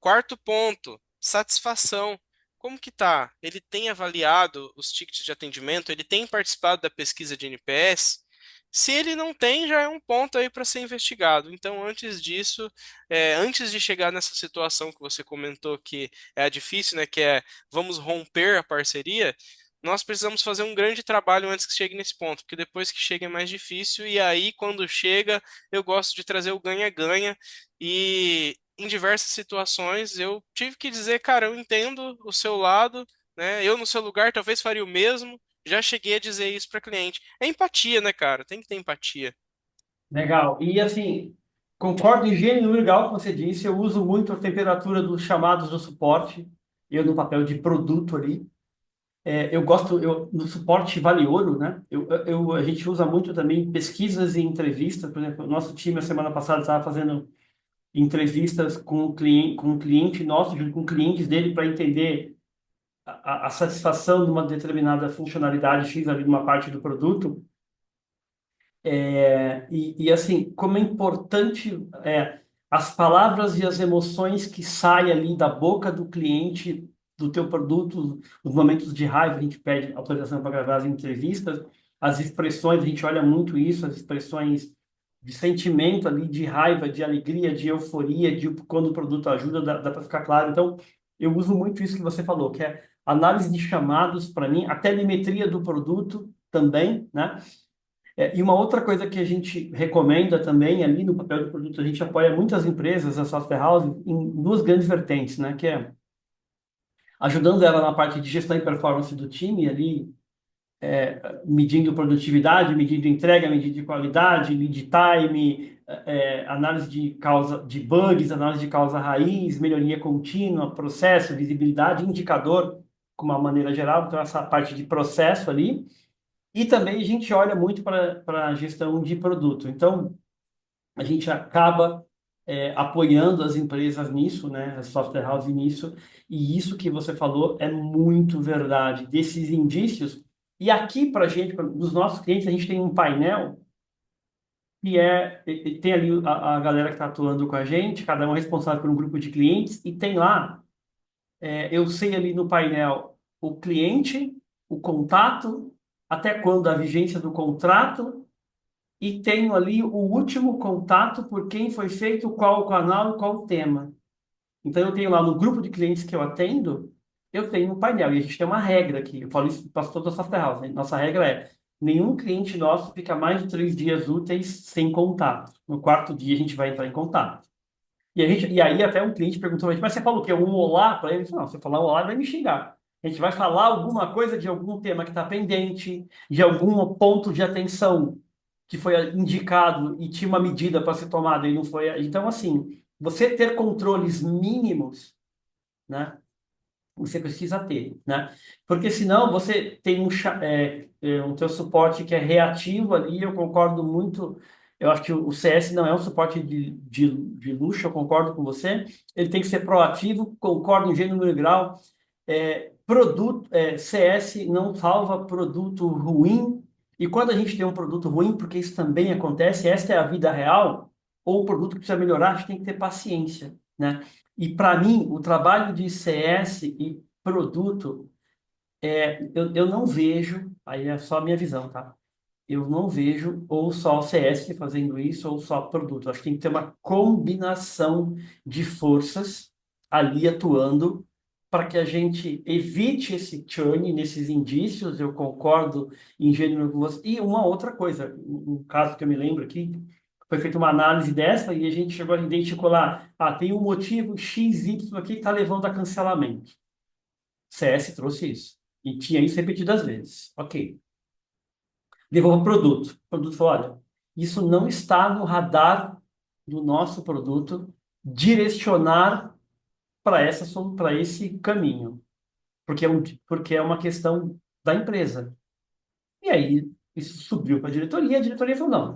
Quarto ponto, satisfação. Como que tá? Ele tem avaliado os tickets de atendimento? Ele tem participado da pesquisa de NPS? Se ele não tem, já é um ponto aí para ser investigado. Então, antes disso, antes de chegar nessa situação que você comentou que é a difícil, né, que é vamos romper a parceria, nós precisamos fazer um grande trabalho antes que chegue nesse ponto, porque depois que chega é mais difícil, e aí, quando chega, eu gosto de trazer o ganha-ganha, e em diversas situações eu tive que dizer, cara, eu entendo o seu lado, né? Eu no seu lugar talvez faria o mesmo. Já cheguei a dizer isso para cliente. É empatia, né, cara? Tem que ter empatia. Legal. E assim, concordo em gênero legal que você disse. Eu uso muito a temperatura dos chamados do suporte, eu no papel de produto ali. Eu gosto, no suporte vale ouro, né? A gente usa muito também pesquisas e entrevistas. Por exemplo, o nosso time, a semana passada, estava fazendo entrevistas com um cliente nosso, junto com clientes dele, para entender a satisfação de uma determinada funcionalidade X ali, de uma parte do produto. Assim, como é importante as palavras e as emoções que saem ali da boca do cliente do teu produto, nos momentos de raiva, a gente pede autorização para gravar as entrevistas, as expressões, a gente olha muito isso, as expressões de sentimento ali, de raiva, de alegria, de euforia, de quando o produto ajuda, dá para ficar claro. Então, eu uso muito isso que você falou, que é análise de chamados para mim, a telemetria do produto também, né? E uma outra coisa que a gente recomenda também, ali no papel do produto, a gente apoia muitas empresas, a software house, em duas grandes vertentes, né? Que é ajudando ela na parte de gestão e performance do time, ali, medindo produtividade, medindo entrega, medindo qualidade, lead time, análise de causa de bugs, análise de causa raiz, melhoria contínua, processo, visibilidade, indicador, com uma maneira geral, então essa parte de processo ali. E também a gente olha muito para a gestão de produto. Então, a gente acaba apoiando as empresas nisso, né, as software house nisso, e isso que você falou é muito verdade, desses indícios. E aqui, para a gente, dos nossos clientes, a gente tem um painel e tem ali a galera que está atuando com a gente, cada um é responsável por um grupo de clientes, e tem lá, eu sei ali no painel o cliente, o contato, até quando a vigência do contrato, e tenho ali o último contato por quem foi feito, qual o canal e qual o tema. Então, eu tenho lá no grupo de clientes que eu atendo, eu tenho um painel. E a gente tem uma regra aqui. Eu falo isso para toda a software house, né? Nossa regra é: nenhum cliente nosso fica mais de 3 dias úteis sem contato. No quarto dia, a gente vai entrar em contato. E aí, até um cliente perguntou: mas você falou o quê? Um olá para ele? Eu falei: não, se eu falar um olá, ele vai me xingar. A gente vai falar alguma coisa de algum tema que está pendente, de algum ponto de atenção que foi indicado e tinha uma medida para ser tomada e não foi. Então, assim, você ter controles mínimos, né? Você precisa ter, né? Porque senão você tem um teu suporte que é reativo ali. Eu concordo muito. Eu acho que o CS não é um suporte de luxo, eu concordo com você. Ele tem que ser proativo, concordo em gênero e grau. CS não salva produto ruim. E quando a gente tem um produto ruim, porque isso também acontece, esta é a vida real, ou o produto que precisa melhorar, a gente tem que ter paciência, né? E para mim, o trabalho de CS e produto, eu não vejo, aí é só a minha visão, tá? eu não vejo ou só o CS fazendo isso ou só o produto. Acho que tem que ter uma combinação de forças ali atuando para que a gente evite esse churn nesses indícios. Eu concordo em gênero com você. E uma outra coisa, um caso que eu me lembro aqui, foi feita uma análise dessa e a gente chegou a identificar lá, tem um motivo XY aqui que está levando a cancelamento. CS trouxe isso. E tinha isso repetidas vezes. Ok. Levou para o produto. O produto falou: olha, isso não está no radar do nosso produto direcionar para esse caminho, porque é uma questão da empresa. E aí isso subiu para a diretoria falou: não,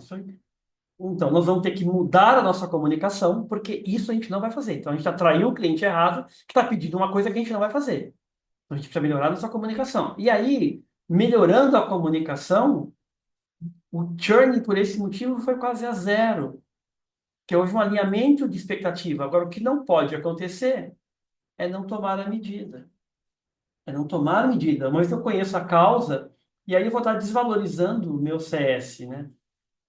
então nós vamos ter que mudar a nossa comunicação, porque isso a gente não vai fazer. Então a gente atraiu o cliente errado que está pedindo uma coisa que a gente não vai fazer. Então a gente precisa melhorar a nossa comunicação. E aí, melhorando a comunicação, o churn, por esse motivo, foi quase a zero, que houve um alinhamento de expectativa. Agora, o que não pode acontecer é não tomar a medida. É não tomar a medida. Mas eu conheço a causa, e aí eu vou estar desvalorizando o meu CS, né?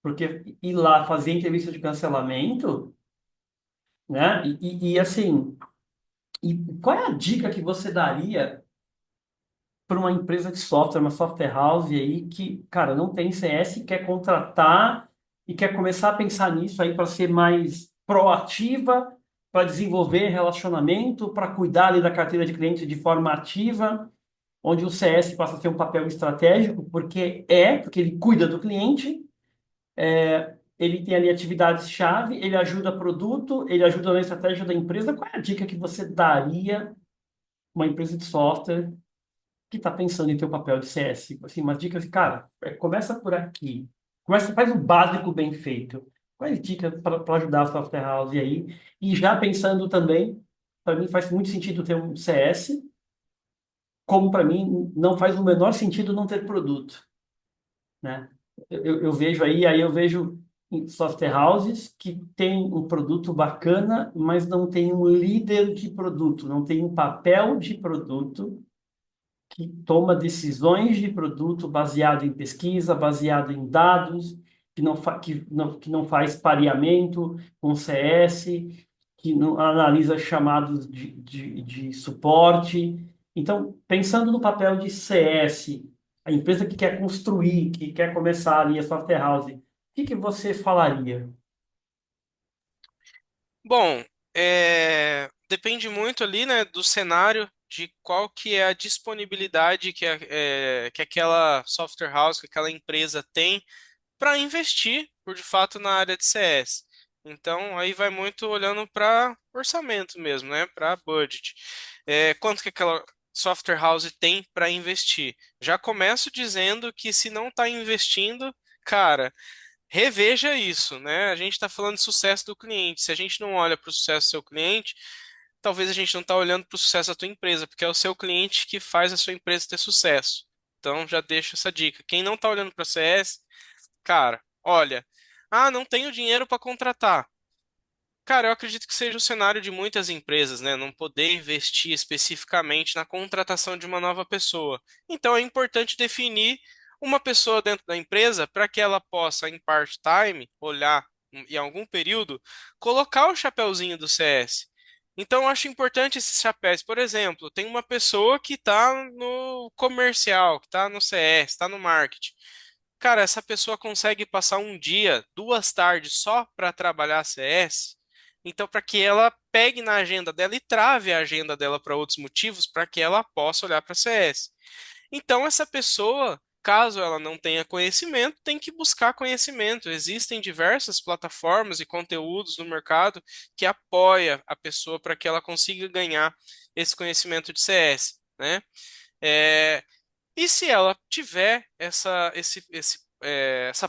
Porque ir lá fazer entrevista de cancelamento, né? Assim, e qual é a dica que você daria para uma empresa de software, uma software house aí que, cara, não tem CS, quer contratar e quer começar a pensar nisso aí para ser mais proativa, para desenvolver relacionamento, para cuidar ali da carteira de clientes de forma ativa, onde o CS passa a ser um papel estratégico, porque ele cuida do cliente, ele tem ali atividades-chave, ele ajuda produto, ele ajuda na estratégia da empresa. Qual é a dica que você daria para uma empresa de software que está pensando em ter o papel de CS? Assim, umas dicas, cara, começa por aqui. Começa, faz o básico bem feito. Quais dicas para ajudar a software house aí? E já pensando também, para mim faz muito sentido ter um CS, como para mim não faz o menor sentido não ter produto, né? Eu vejo aí eu vejo em software houses que tem um produto bacana, mas não tem um líder de produto, não tem um papel de produto que toma decisões de produto baseado em pesquisa, baseado em dados, que não faz pareamento com CS, que não analisa chamados de suporte. Então, pensando no papel de CS, a empresa que quer construir, que quer começar ali a software house, o que você falaria? Bom, depende muito ali, né, do cenário, de qual que é a disponibilidade que aquela software house, que aquela empresa tem para investir, por de fato, na área de CS. Então, aí vai muito olhando para orçamento mesmo, né, para budget. Quanto que aquela software house tem para investir? Já começo dizendo que se não está investindo, cara, reveja isso, né? A gente está falando de sucesso do cliente. Se a gente não olha para o sucesso do seu cliente, talvez a gente não está olhando para o sucesso da tua empresa, porque é o seu cliente que faz a sua empresa ter sucesso. Então já deixo essa dica. Quem não está olhando para CS, cara, olha, não tenho dinheiro para contratar. Cara, eu acredito que seja o cenário de muitas empresas, né? Não poder investir especificamente na contratação de uma nova pessoa. Então é importante definir uma pessoa dentro da empresa para que ela possa, em part-time, olhar em algum período, colocar o chapeuzinho do CS. Então eu acho importante esses chapéus. Por exemplo, tem uma pessoa que está no comercial, que está no CS, está no marketing. Cara, essa pessoa consegue passar um dia, 2 tardes só para trabalhar CS. Então, para que ela pegue na agenda dela e trave a agenda dela para outros motivos, para que ela possa olhar para CS. Então, essa pessoa, caso ela não tenha conhecimento, tem que buscar conhecimento. Existem diversas plataformas e conteúdos no mercado que apoia a pessoa para que ela consiga ganhar esse conhecimento de CS, né? É, e se ela tiver essa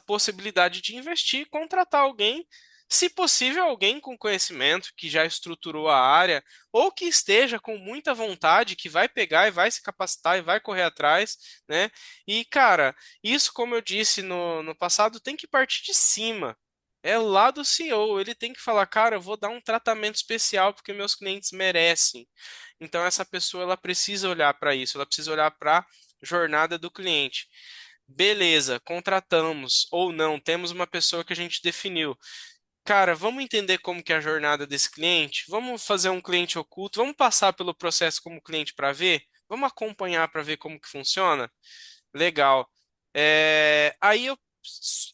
possibilidade de investir, contratar alguém, se possível, alguém com conhecimento, que já estruturou a área, ou que esteja com muita vontade, que vai pegar e vai se capacitar e vai correr atrás, né? E, cara, isso, como eu disse no passado, tem que partir de cima. É lá do CEO, ele tem que falar, cara, eu vou dar um tratamento especial porque meus clientes merecem. Então essa pessoa ela precisa olhar para isso, ela precisa olhar para jornada do cliente. Beleza, contratamos ou não, temos uma pessoa que a gente definiu. Cara, vamos entender como que é a jornada desse cliente? Vamos fazer um cliente oculto? Vamos passar pelo processo como cliente para ver? Vamos acompanhar para ver como que funciona? Legal. Aí eu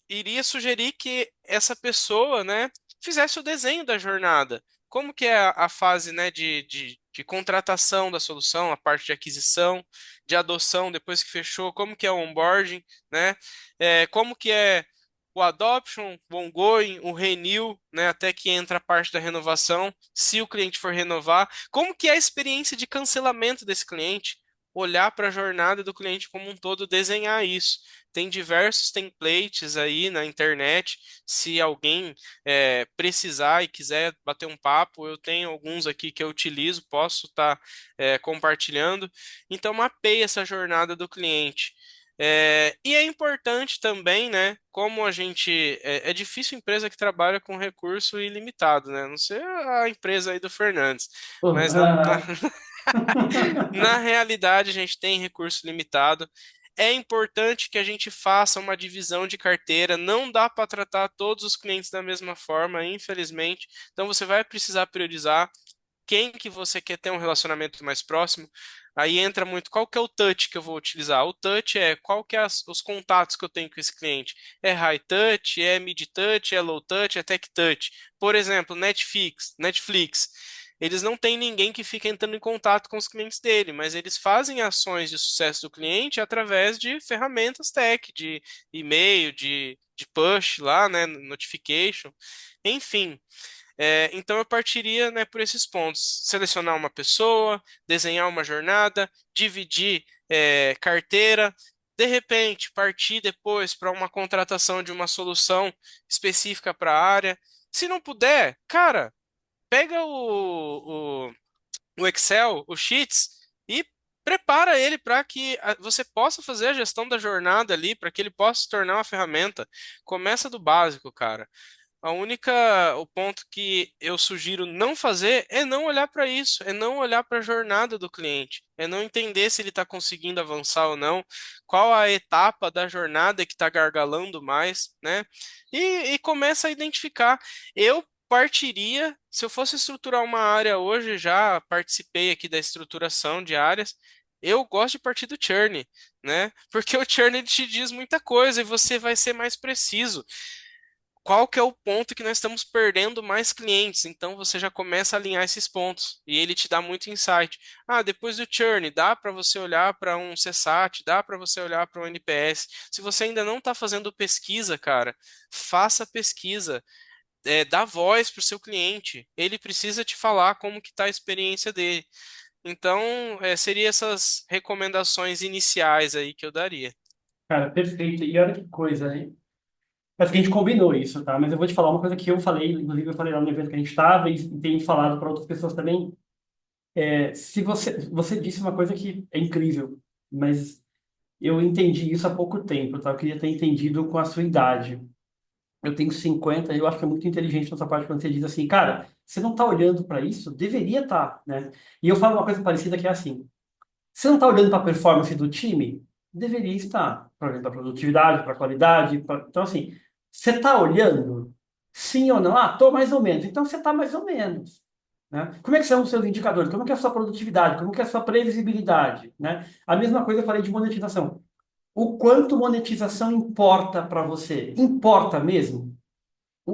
iria sugerir que essa pessoa, né, fizesse o desenho da jornada. Como que é a fase, né, de contratação da solução, a parte de aquisição, de adoção depois que fechou, como que é o onboarding, né? Como que é o adoption, o ongoing, o renew, né, até que entra a parte da renovação, se o cliente for renovar. Como que é a experiência de cancelamento desse cliente? Olhar para a jornada do cliente como um todo, desenhar isso. Tem diversos templates aí na internet. Se alguém precisar e quiser bater um papo, eu tenho alguns aqui que eu utilizo, posso estar compartilhando. Então, mapeie essa jornada do cliente. E é importante também, né? Como a gente. É difícil empresa que trabalha com recurso ilimitado, né? Não sei a empresa aí do Fernandes, Pô, mas na realidade, a gente tem recurso limitado. É importante que a gente faça uma divisão de carteira. Não dá para tratar todos os clientes da mesma forma, infelizmente. Então, você vai precisar priorizar quem que você quer ter um relacionamento mais próximo. Aí entra muito qual que é o touch que eu vou utilizar. O touch é qual que é os contatos que eu tenho com esse cliente. É high touch, é mid touch, é low touch, é tech touch. Por exemplo, Netflix. Eles não têm ninguém que fica entrando em contato com os clientes dele, mas eles fazem ações de sucesso do cliente através de ferramentas tech, de e-mail, de push lá, né, notification, enfim. Então eu partiria, né, por esses pontos: selecionar uma pessoa, desenhar uma jornada, dividir carteira, de repente partir depois para uma contratação de uma solução específica para a área. Se não puder, cara, pega o Excel, o Sheets e prepara ele para que você possa fazer a gestão da jornada ali, para que ele possa se tornar uma ferramenta. Começa do básico, cara. O ponto que eu sugiro não fazer é não olhar para isso, é não olhar para a jornada do cliente, é não entender se ele está conseguindo avançar ou não, qual a etapa da jornada que está gargalando mais, né? E começa a identificar. Eu partiria, se eu fosse estruturar uma área hoje, já participei aqui da estruturação de áreas. Eu gosto de partir do churn, né? Porque o churn ele te diz muita coisa e você vai ser mais preciso. Qual que é o ponto que nós estamos perdendo mais clientes? Então você já começa a alinhar esses pontos e ele te dá muito insight. Ah, depois do churn, dá para você olhar para um CSAT, dá para você olhar para um NPS. Se você ainda não está fazendo pesquisa, cara, faça pesquisa. Dá voz para o seu cliente. Ele precisa te falar como que está a experiência dele. Então, seria essas recomendações iniciais aí que eu daria. cara, perfeito. E olha que coisa, né? Mas que a gente combinou isso, tá? Mas eu vou te falar uma coisa que eu falei, inclusive eu falei lá no evento que a gente estava e tenho falado para outras pessoas também. Se você disse uma coisa que é incrível, mas eu entendi isso há pouco tempo, tá? Eu queria ter entendido com a sua idade. Eu tenho 50 e eu acho que é muito inteligente nessa parte quando você diz assim, cara, você não está olhando para isso? Deveria estar, né? E eu falo uma coisa parecida que é assim, você não está olhando para a performance do time? Deveria estar. Para a produtividade, para a qualidade. Então, assim, você está olhando? Sim ou não? Ah, estou mais ou menos. Então, você está mais ou menos. Né? Como é que são os seus indicadores? Como é que é a sua produtividade? Como é que é a sua previsibilidade? Né? A mesma coisa eu falei de monetização. O quanto monetização importa para você? Importa mesmo?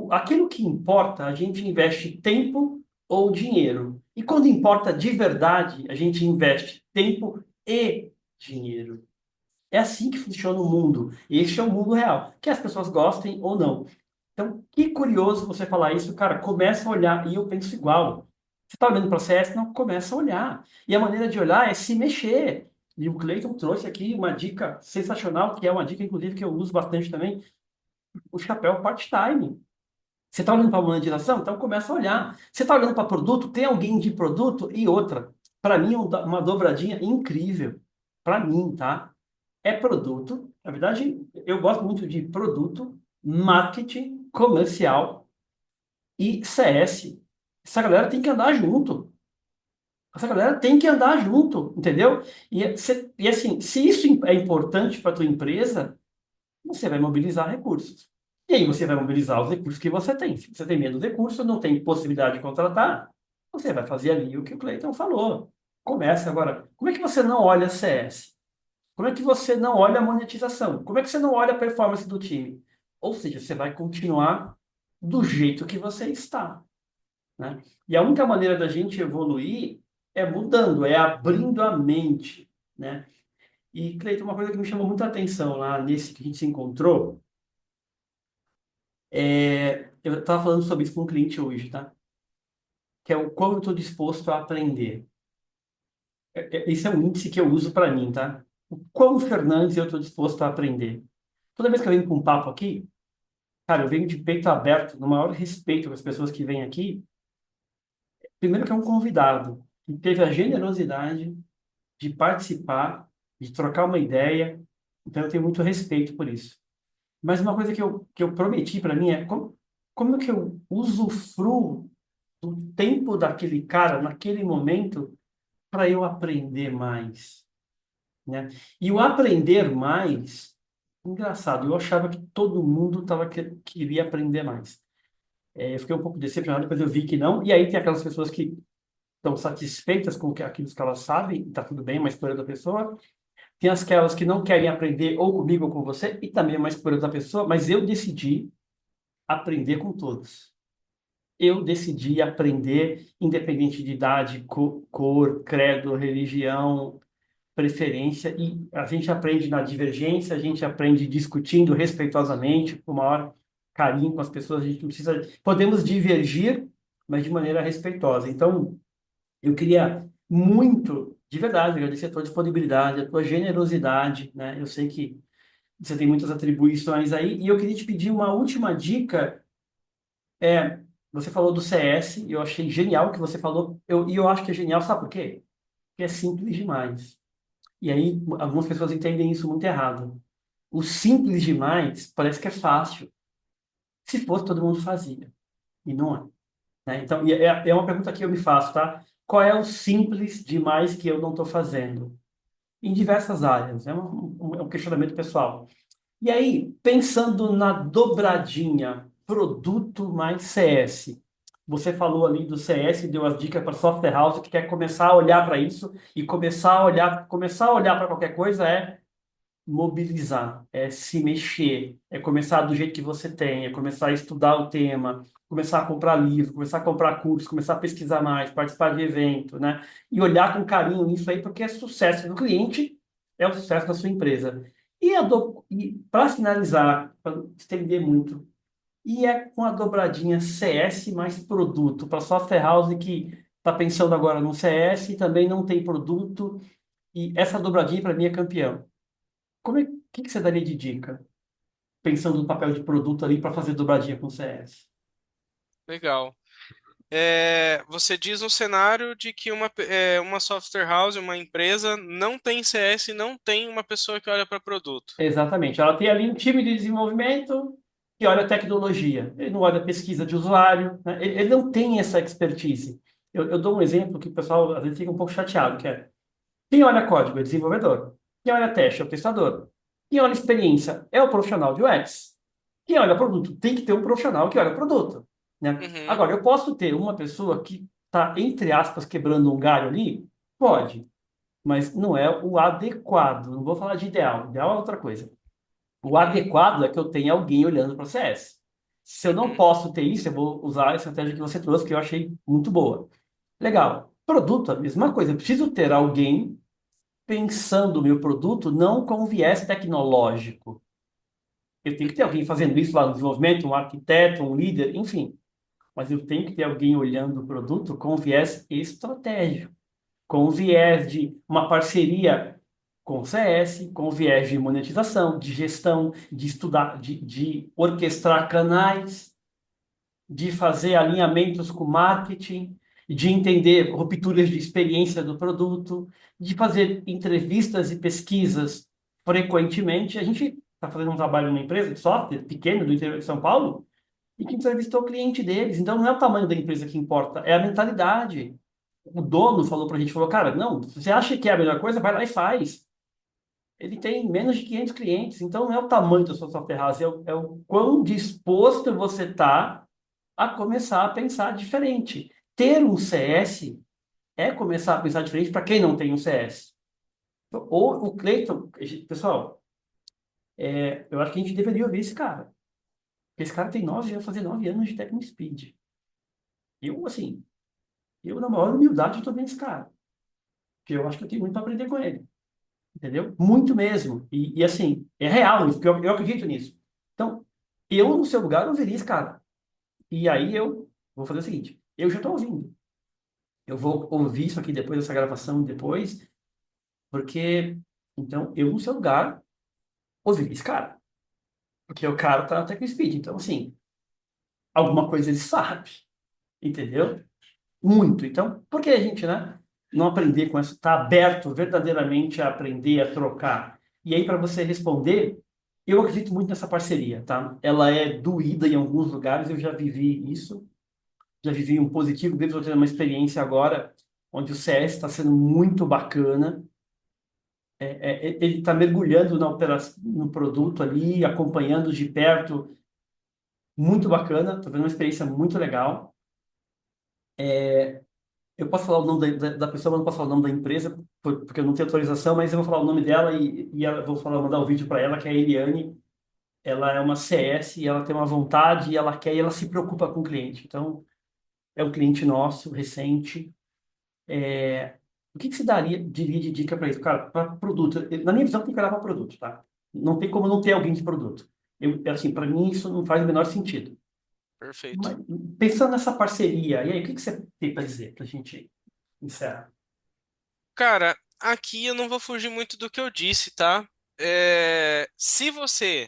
Aquilo que importa, a gente investe tempo ou dinheiro. E quando importa de verdade, a gente investe tempo e dinheiro. É assim que funciona o mundo. Este é o mundo real. Que as pessoas gostem ou não. Então, que curioso você falar isso, cara. Começa a olhar, e eu penso igual. Você está olhando para o CS? Não, começa a olhar. E a maneira de olhar é se mexer. E o Cleiton trouxe aqui uma dica sensacional, que é uma dica, inclusive, que eu uso bastante também, o chapéu part-time. Você está olhando para monetização? Então começa a olhar. Você está olhando para produto? Tem alguém de produto? E outra, para mim, uma dobradinha incrível. Para mim, tá? É produto. Na verdade, eu gosto muito de produto, marketing, comercial e CS. Essa galera tem que andar junto. Essa galera tem que andar junto, entendeu? E assim, se isso é importante para tua empresa, você vai mobilizar recursos. E aí você vai mobilizar os recursos que você tem. Se você tem menos recursos, não tem possibilidade de contratar, você vai fazer ali o que o Cleiton falou. Começa agora. Como é que você não olha CS? Como é que você não olha a monetização? Como é que você não olha a performance do time? Ou seja, você vai continuar do jeito que você está, né? E a única maneira da gente evoluir é mudando, é abrindo a mente, né? E, Cleiton, uma coisa que me chamou muita atenção lá nesse que a gente se encontrou, eu estava falando sobre isso com um cliente hoje, tá? Que é o quão eu estou disposto a aprender. Esse é um índice que eu uso para mim, tá? O quão, Fernandes, eu estou disposto a aprender. Toda vez que eu venho com um papo aqui, cara, eu venho de peito aberto, no maior respeito com as pessoas que vêm aqui. Primeiro que é um convidado, que teve a generosidade de participar, de trocar uma ideia. Então eu tenho muito respeito por isso. Mas uma coisa que eu prometi para mim é como que eu usufruo do tempo daquele cara, naquele momento, para eu aprender mais, né? E o aprender mais, engraçado, eu achava que todo mundo queria aprender mais. Eu fiquei um pouco decepcionado, depois eu vi que não. E aí tem aquelas pessoas que estão satisfeitas com aquilo que elas sabem, e tá tudo bem, é uma escolha da pessoa. Tem aquelas que não querem aprender ou comigo ou com você, e também é uma escolha da pessoa, mas eu decidi aprender com todos. Eu decidi aprender, independente de idade, cor, credo, religião, preferência, e a gente aprende na divergência, a gente aprende discutindo respeitosamente, com o maior carinho com as pessoas, a gente não precisa. Podemos divergir, mas de maneira respeitosa. Então, eu queria muito, de verdade, agradecer a tua disponibilidade, a tua generosidade, né? Eu sei que você tem muitas atribuições aí, e eu queria te pedir uma última dica. Você falou do CS, e eu achei genial o que você falou, e eu acho que é genial, sabe por quê? Porque é simples demais. E aí, algumas pessoas entendem isso muito errado. O simples demais parece que é fácil. Se fosse, todo mundo fazia. E não é, né? Então, é uma pergunta que eu me faço, tá? Qual é o simples demais que eu não estou fazendo? Em diversas áreas. É um questionamento pessoal. E aí, pensando na dobradinha produto mais CS. Você falou ali do CS, deu as dicas para software house que quer começar a olhar para isso e começar a olhar para qualquer coisa é mobilizar, é se mexer, é começar do jeito que você tem, é começar a estudar o tema, começar a comprar livro, começar a comprar curso, começar a pesquisar mais, participar de evento, né? E olhar com carinho nisso aí, porque é sucesso do cliente, é o sucesso da sua empresa. E para finalizar, para não estender muito, e é com a dobradinha CS mais produto, para software house que está pensando agora no CS e também não tem produto, e essa dobradinha para mim é campeão. Que você daria de dica, pensando no papel de produto ali para fazer dobradinha com CS? Legal. Você diz um cenário de que uma software house, uma empresa, não tem CS, não tem uma pessoa que olha para produto. Exatamente. Ela tem ali um time de desenvolvimento que olha a tecnologia. Ele não olha a pesquisa de usuário, né? Ele não tem essa expertise. Eu dou um exemplo que o pessoal às vezes fica um pouco chateado, que é quem olha código é desenvolvedor, quem olha teste é o testador, quem olha experiência é o profissional de UX, quem olha produto tem que ter um profissional que olha produto, né? Uhum, Agora, eu posso ter uma pessoa que está, entre aspas, quebrando um galho ali? Pode, mas não é o adequado. Não vou falar de ideal. Ideal é outra coisa. O uhum, adequado é que eu tenha alguém olhando para o CS. Se eu não uhum, posso ter isso, eu vou usar a estratégia que você trouxe, que eu achei muito boa. Legal. Produto, a mesma coisa. Eu preciso ter alguém pensando o meu produto não com viés tecnológico. Eu tenho que ter uhum, alguém fazendo isso lá no desenvolvimento, um arquiteto, um líder, enfim. Mas eu tenho que ter alguém olhando o produto com viés estratégico, com viés de uma parceria com o CS, com viés de monetização, de gestão, de estudar, de orquestrar canais, de fazer alinhamentos com marketing, de entender rupturas de experiência do produto, de fazer entrevistas e pesquisas frequentemente. A gente está fazendo um trabalho numa empresa de software pequeno do interior de São Paulo e que entrevistou o cliente deles. Então não é o tamanho da empresa que importa, é a mentalidade. O dono falou para a gente, falou, cara, não, você acha que é a melhor coisa? Vai lá e faz. ele tem menos de 500 clientes, então não é o tamanho da sua software house, é o quão disposto você está a começar a pensar diferente. Ter um CS é começar a pensar diferente para quem não tem um CS. Ou o Cleiton, pessoal, eu acho que a gente deveria ouvir esse cara. Esse cara tem 9 anos, fazer 9 anos de Tecno Speed. Eu, assim, eu na maior humildade estou vendo esse cara, porque eu acho que eu tenho muito para aprender com ele. Entendeu? Muito mesmo. Assim, é real isso, porque eu acredito nisso. Então, eu, no seu lugar, ouviria esse cara. E aí eu vou fazer o seguinte: eu já estou ouvindo. Eu vou ouvir isso aqui depois dessa gravação, depois, porque, então, eu, no seu lugar, ouviria esse cara. Porque o cara tá até com speed. Então, assim, alguma coisa ele sabe. Entendeu? Muito. Então, por que a gente, né, não aprender com isso? Tá aberto verdadeiramente a aprender, a trocar. E aí, para você responder, eu acredito muito nessa parceria, tá? Ela é doída em alguns lugares, eu já vivi isso, já vivi um positivo, mesmo eu tendo uma experiência agora, onde o CS está sendo muito bacana. Ele está mergulhando na operação, no produto ali, acompanhando de perto, muito bacana. Estou vendo uma experiência muito legal. Eu posso falar o nome da pessoa, mas não posso falar o nome da empresa, porque eu não tenho autorização, mas eu vou falar o nome dela vou falar, mandar o vídeo para ela, que é a Eliane. Ela é uma CS, e ela tem uma vontade, e ela quer, e ela se preocupa com o cliente. Então, é um cliente nosso, recente. O que que você diria de dica para isso? Cara, para produto, na minha visão, tem que olhar para produto, tá? Não tem como não ter alguém de produto. Assim, para mim, isso não faz o menor sentido. Perfeito. Mas, pensando nessa parceria, e aí, o que que você tem para dizer para a gente encerrar? Cara, aqui eu não vou fugir muito do que eu disse, tá? Se você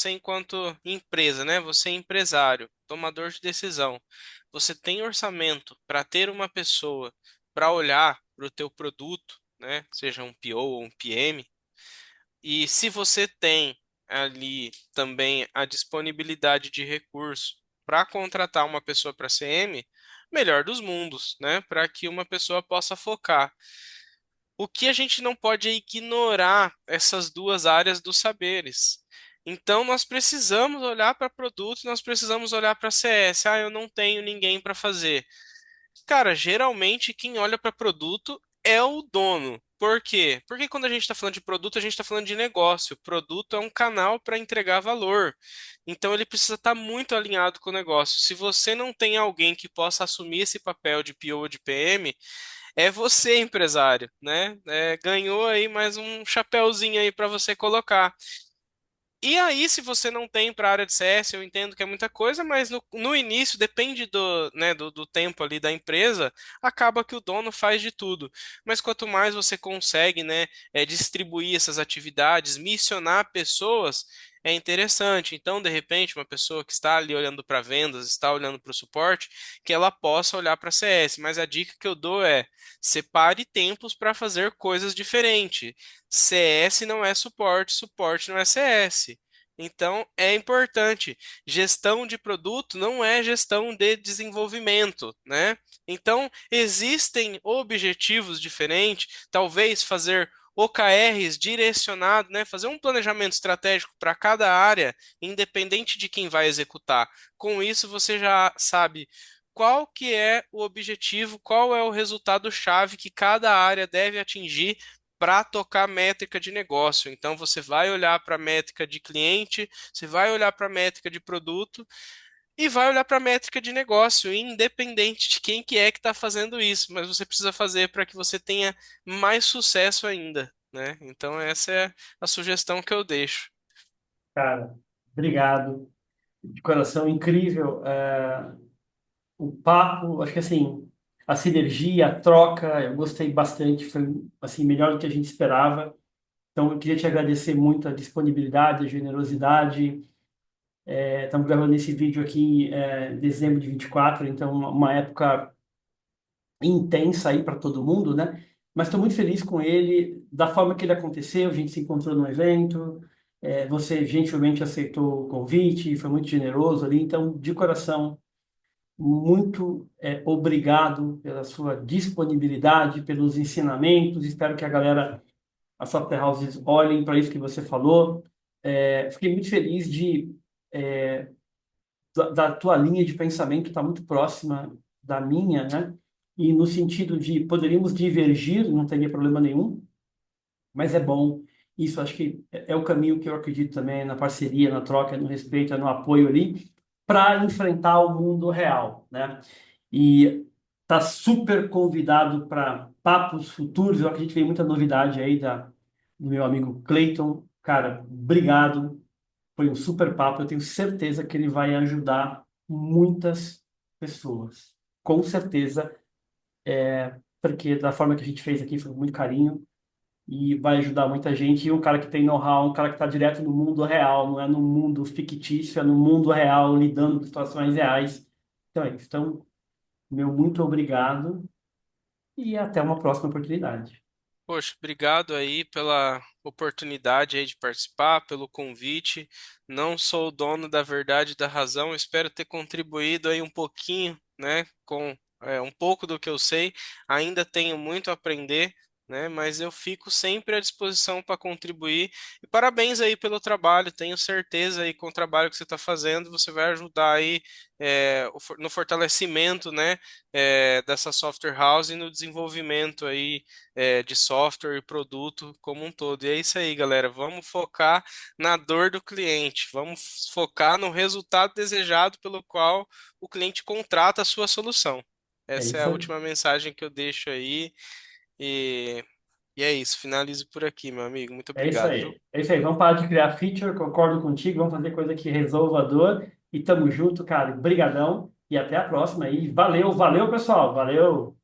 enquanto empresa, né? Você é empresário, tomador de decisão, você tem orçamento para ter uma pessoa para olhar para o teu produto, né? Seja um PO ou um PM, e se você tem ali também a disponibilidade de recurso para contratar uma pessoa para CM, melhor dos mundos, né? Para que uma pessoa possa focar. O que a gente não pode é ignorar essas duas áreas dos saberes. Então, nós precisamos olhar para produtos, nós precisamos olhar para CS. Ah, eu não tenho ninguém para fazer. Cara, geralmente quem olha para produto é o dono. Por quê? Porque quando a gente está falando de produto, a gente está falando de negócio. Produto é um canal para entregar valor. Então ele precisa estar muito alinhado com o negócio. Se você não tem alguém que possa assumir esse papel de PO ou de PM, é você, empresário, né? Ganhou aí mais um chapéuzinho aí para você colocar. E aí, se você não tem para a área de CS, eu entendo que é muita coisa, mas no início, depende do tempo ali da empresa, acaba que o dono faz de tudo. Mas quanto mais você consegue, né, distribuir essas atividades, missionar pessoas, é interessante. Então, de repente, uma pessoa que está ali olhando para vendas, está olhando para o suporte, que ela possa olhar para CS. Mas a dica que eu dou é: separe tempos para fazer coisas diferentes. CS não é suporte, suporte não é CS. Então, é importante. Gestão de produto não é gestão de desenvolvimento, né? Então, existem objetivos diferentes, talvez fazer OKRs direcionado, né? Fazer um planejamento estratégico para cada área, independente de quem vai executar. Com isso, você já sabe qual que é o objetivo, qual é o resultado-chave que cada área deve atingir para tocar métrica de negócio. Então, você vai olhar para a métrica de cliente, você vai olhar para a métrica de produto e vai olhar para a métrica de negócio, independente de quem que é que está fazendo isso. Mas você precisa fazer para que você tenha mais sucesso ainda, né? Então, essa é a sugestão que eu deixo. Cara, obrigado. De coração, incrível. O papo, acho que assim, a sinergia, a troca, eu gostei bastante, foi assim, melhor do que a gente esperava. Então, eu queria te agradecer muito a disponibilidade, a generosidade. Estamos gravando esse vídeo aqui em dezembro de 24, então uma época intensa aí para todo mundo, né? Mas estou muito feliz com ele, da forma que ele aconteceu. A gente se encontrou no evento, você gentilmente aceitou o convite, foi muito generoso ali. Então, de coração, muito obrigado pela sua disponibilidade, pelos ensinamentos. Espero que a galera as software houses olhem para isso que você falou. Fiquei muito feliz é, da tua linha de pensamento estar muito próxima da minha, né? E no sentido de poderíamos divergir, não teria problema nenhum, mas é bom. Isso acho que é o caminho que eu acredito também, na parceria, na troca, no respeito, no apoio ali, para enfrentar o mundo real, né? E tá super convidado para papos futuros. Eu acredito que tem muita novidade aí do meu amigo Clayton. Cara, obrigado. Foi um super papo. Eu tenho certeza que ele vai ajudar muitas pessoas. Com certeza, porque da forma que a gente fez aqui foi com muito carinho e vai ajudar muita gente. E um cara que tem know-how, um cara que está direto no mundo real, não é no mundo fictício, é no mundo real, lidando com situações reais. Então é isso. Então, meu muito obrigado e até uma próxima oportunidade. Poxa, obrigado aí pela oportunidade aí de participar, pelo convite. Não sou o dono da verdade e da razão, espero ter contribuído aí um pouquinho, né, com um pouco do que eu sei. Ainda tenho muito a aprender, né, mas eu fico sempre à disposição para contribuir. E parabéns aí pelo trabalho. Tenho certeza aí com o trabalho que você está fazendo, você vai ajudar aí no fortalecimento, né, dessa software house e no desenvolvimento aí de software e produto como um todo. E é isso aí, galera. Vamos focar na dor do cliente, vamos focar no resultado desejado pelo qual o cliente contrata a sua solução. É Essa é a isso aí. última mensagem que eu deixo aí. E, e é isso. Finalizo por aqui, meu amigo. Muito É isso obrigado, viu? aí. É isso aí. Vamos parar de criar feature, concordo contigo. Vamos fazer coisa que resolva a dor. E tamo junto, cara. Brigadão. E até a próxima. E valeu, valeu, pessoal. Valeu.